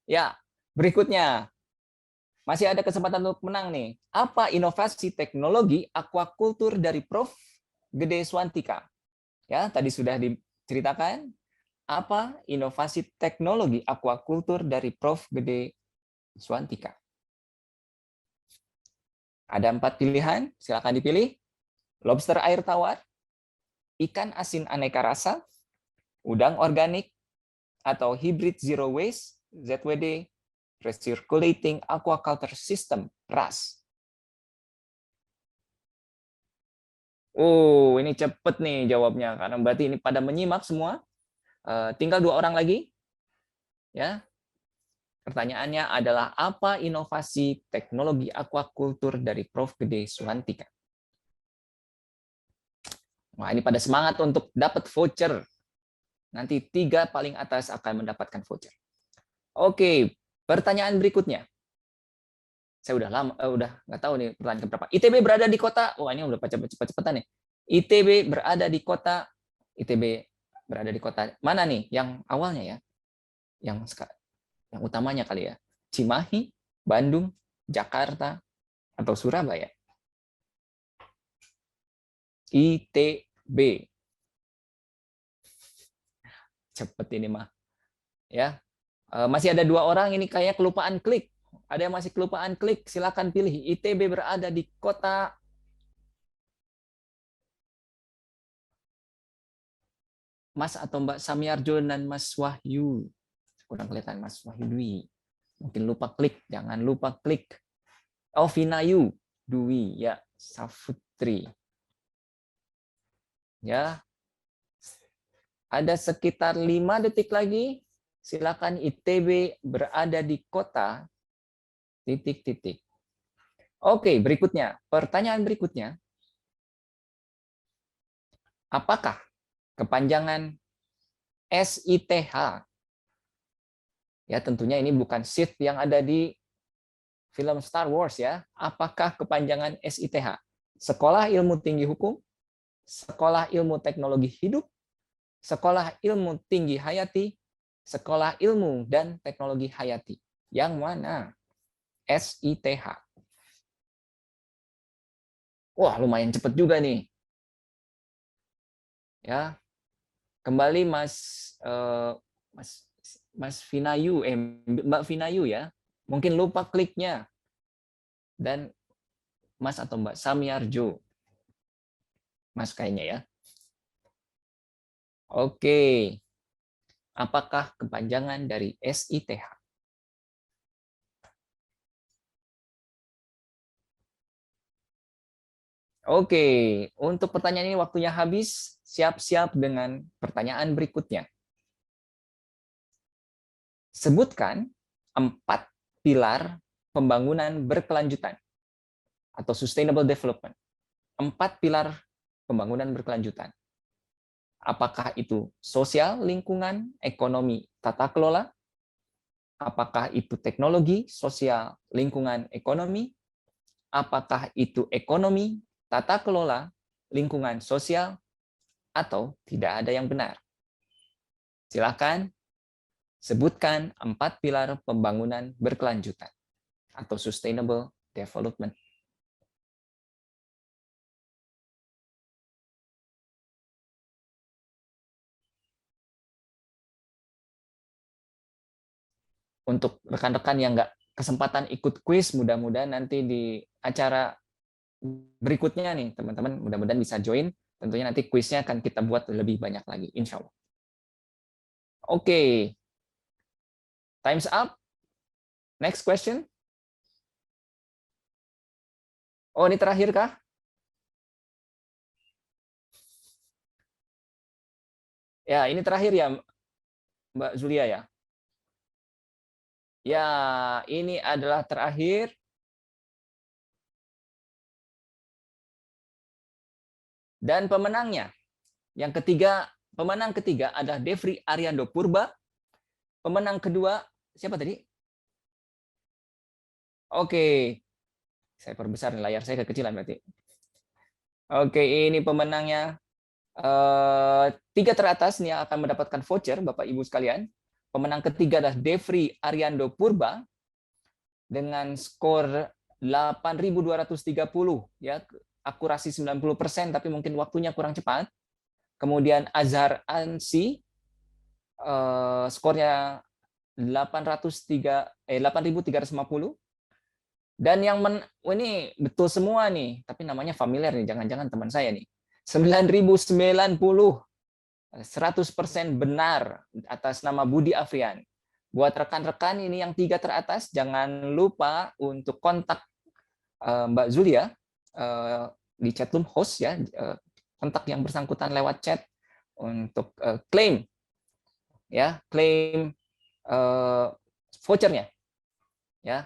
Ya, berikutnya. Masih ada kesempatan untuk menang nih. Apa inovasi teknologi aquaculture dari Prof. Gede Swantika? Ya, tadi sudah diceritakan. Apa inovasi teknologi aquaculture dari Prof. Gede Swantika? Ada 4 pilihan, silakan dipilih. Lobster air tawar, ikan asin aneka rasa, udang organik, atau hybrid zero waste, ZWD, recirculating aquaculture system, RAS. Oh, ini cepet nih jawabnya, karena berarti ini pada menyimak semua. Tinggal 2 orang lagi. Ya. Pertanyaannya adalah, apa inovasi teknologi aquaculture dari Prof. Gede Swantika? Wah, ini pada semangat untuk dapat voucher. Nanti 3 paling atas akan mendapatkan voucher. Oke, pertanyaan berikutnya. Saya udah lama, udah nggak tahu nih pertanyaan keberapa. ITB berada di kota, wah ini udah cepat-cepatan nih. ITB berada di kota, ITB berada di kota mana nih? Yang awalnya ya, yang utamanya kali ya. Cimahi, Bandung, Jakarta, atau Surabaya? ITB. Cepet ini mah. Ya. Masih ada 2 orang ini kayak kelupaan klik. Ada yang masih kelupaan klik, silakan pilih. ITB berada di kota Mas atau Mbak Samiarjo dan Mas Wahyu. Kurang kelihatan Mas Wahyu Dwi. Mungkin lupa klik, jangan lupa klik. Oh, Vinayu Dwi, ya, Safutri. Ya. Ada sekitar 5 detik lagi. Silakan. ITB berada di kota titik-titik. Oke, berikutnya. Pertanyaan berikutnya. Apakah kepanjangan SITH? Ya, tentunya ini bukan Sith yang ada di film Star Wars ya. Apakah kepanjangan SITH? Sekolah Ilmu Tinggi Hukum, Sekolah Ilmu Teknologi Hidup, Sekolah Ilmu Tinggi Hayati, Sekolah Ilmu dan Teknologi Hayati. Yang mana? SITH. Wah, lumayan cepat juga nih. Ya. Kembali Mas Vinayu, Mbak Vinayu ya. Mungkin lupa kliknya. Dan Mas atau Mbak Samiarjo. Mas kayaknya ya. Oke. Apakah kepanjangan dari SITH? Oke, untuk pertanyaan ini waktunya habis. Siap-siap dengan pertanyaan berikutnya. Sebutkan 4 pilar pembangunan berkelanjutan atau sustainable development. 4 pilar pembangunan berkelanjutan. Apakah itu sosial, lingkungan, ekonomi, tata kelola? Apakah itu teknologi, sosial, lingkungan, ekonomi? Apakah itu ekonomi, tata kelola, lingkungan, sosial, atau tidak ada yang benar? Silakan sebutkan 4 pilar pembangunan berkelanjutan atau sustainable development. Untuk rekan-rekan yang nggak kesempatan ikut kuis, mudah-mudahan nanti di acara berikutnya nih, teman-teman, mudah-mudahan bisa join. Tentunya nanti kuisnya akan kita buat lebih banyak lagi, insya Allah. Oke, time's up. Next question. Oh, ini terakhir kah? Ya, ini terakhir ya, Mbak Zulia ya. Ya, ini adalah terakhir. Dan pemenangnya, yang ketiga, pemenang ketiga adalah Devri Ariando Purba. Pemenang kedua, siapa tadi? Oke, saya perbesar layar saya kekecilan berarti. Oke, ini pemenangnya. 3 teratas nih yang akan mendapatkan voucher, Bapak Ibu sekalian. Pemenang ketiga adalah Devri Ariando Purba dengan skor 8.230 ya, akurasi 90%, tapi mungkin waktunya kurang cepat. Kemudian Azhar Ansi skornya 8.350. Dan yang ini betul semua nih, tapi namanya familiar nih, jangan-jangan teman saya nih. 9.090, 100% benar atas nama Budi Afrian. Buat rekan-rekan ini yang 3 teratas, jangan lupa untuk kontak Mbak Zulia di chatroom host ya, kontak yang bersangkutan lewat chat untuk klaim ya, klaim vouchernya ya.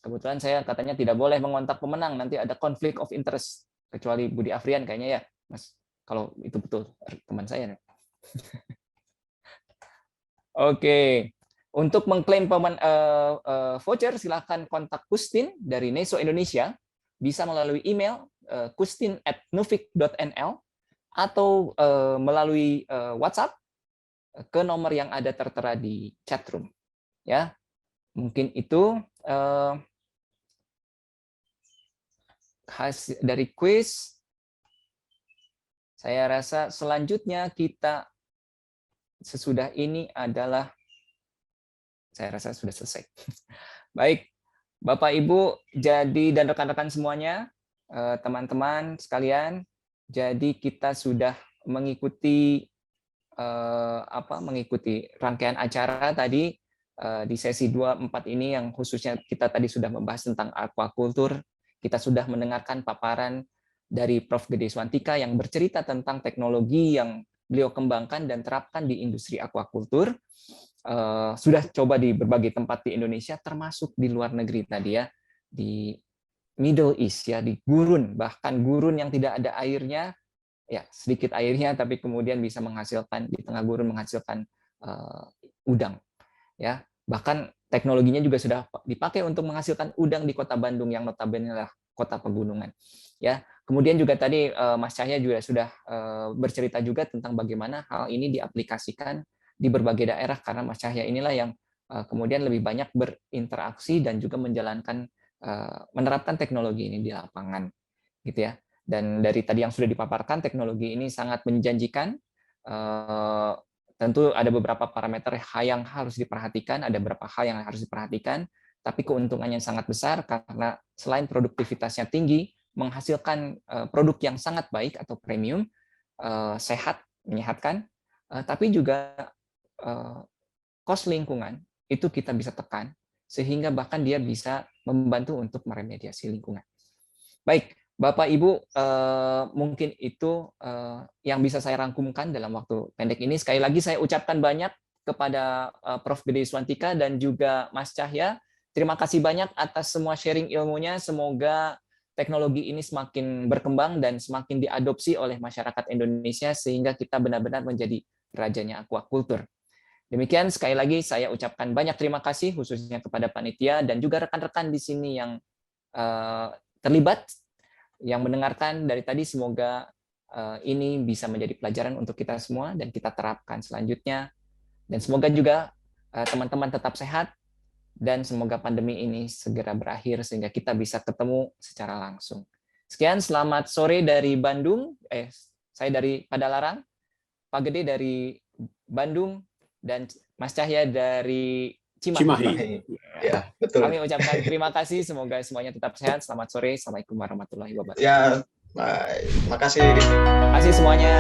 Kebetulan saya katanya tidak boleh mengontak pemenang, nanti ada konflik of interest, kecuali Budi Afrian kayaknya ya, Mas. Kalau itu betul teman saya. Oke, untuk mengklaim voucher silahkan kontak Kustin dari Neso Indonesia, bisa melalui email kustin@nufik.nl atau melalui WhatsApp ke nomor yang ada tertera di chatroom. Ya, mungkin itu hasil dari kuis. Saya rasa selanjutnya kita sesudah ini adalah, saya rasa sudah selesai. Baik, Bapak Ibu, jadi dan rekan-rekan semuanya, teman-teman sekalian, jadi kita sudah mengikuti mengikuti rangkaian acara tadi di sesi 24 ini yang khususnya kita tadi sudah membahas tentang aquaculture. Kita sudah mendengarkan paparan dari Prof. Gede Swantika yang bercerita tentang teknologi yang beliau kembangkan dan terapkan di industri aquaculture. Sudah coba di berbagai tempat di Indonesia, termasuk di luar negeri tadi ya, di Middle East ya, di gurun, bahkan gurun yang tidak ada airnya, ya sedikit airnya, tapi kemudian bisa menghasilkan di tengah gurun menghasilkan udang. Ya, bahkan teknologinya juga sudah dipakai untuk menghasilkan udang di Kota Bandung yang notabene adalah kota pegunungan. Ya, kemudian juga tadi Mas Cahya juga sudah bercerita juga tentang bagaimana hal ini diaplikasikan di berbagai daerah, karena Mas Cahya inilah yang kemudian lebih banyak berinteraksi dan juga menjalankan menerapkan teknologi ini di lapangan, gitu ya. Dan dari tadi yang sudah dipaparkan, teknologi ini sangat menjanjikan. Tentu ada beberapa parameter yang harus diperhatikan, ada beberapa hal yang harus diperhatikan, tapi keuntungannya sangat besar karena selain produktivitasnya tinggi, menghasilkan produk yang sangat baik atau premium, sehat, menyehatkan, tapi juga cost lingkungan itu kita bisa tekan, sehingga bahkan dia bisa membantu untuk meremediasi lingkungan. Baik, Bapak Ibu, mungkin itu yang bisa saya rangkumkan dalam waktu pendek ini. Sekali lagi saya ucapkan banyak kepada Prof. Gede Yuswantika dan juga Mas Cahya. Terima kasih banyak atas semua sharing ilmunya. Semoga teknologi ini semakin berkembang dan semakin diadopsi oleh masyarakat Indonesia sehingga kita benar-benar menjadi rajanya aquaculture. Demikian sekali lagi saya ucapkan banyak terima kasih khususnya kepada panitia dan juga rekan-rekan di sini yang terlibat, yang mendengarkan dari tadi. Semoga ini bisa menjadi pelajaran untuk kita semua dan kita terapkan selanjutnya. Dan semoga juga teman-teman tetap sehat dan semoga pandemi ini segera berakhir sehingga kita bisa ketemu secara langsung. Sekian, selamat sore dari Bandung. Saya dari Padalarang, Pak Gede dari Bandung, dan Mas Cahya dari Cimahi. Ya, betul. Kami ucapkan terima kasih, semoga semuanya tetap sehat. Selamat sore, Assalamualaikum warahmatullahi wabarakatuh. Ya, baik. Makasih. Terima kasih semuanya.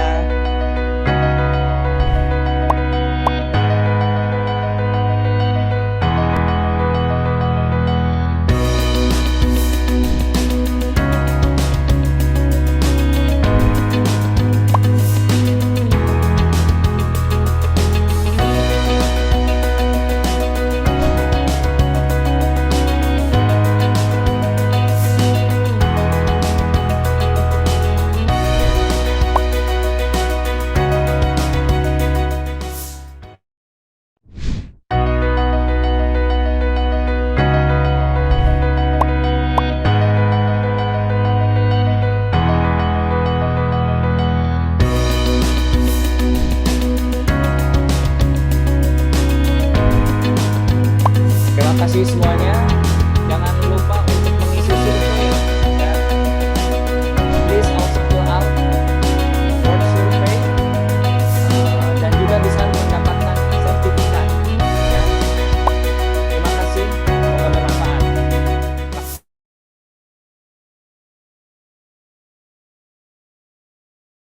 Terima kasih semuanya.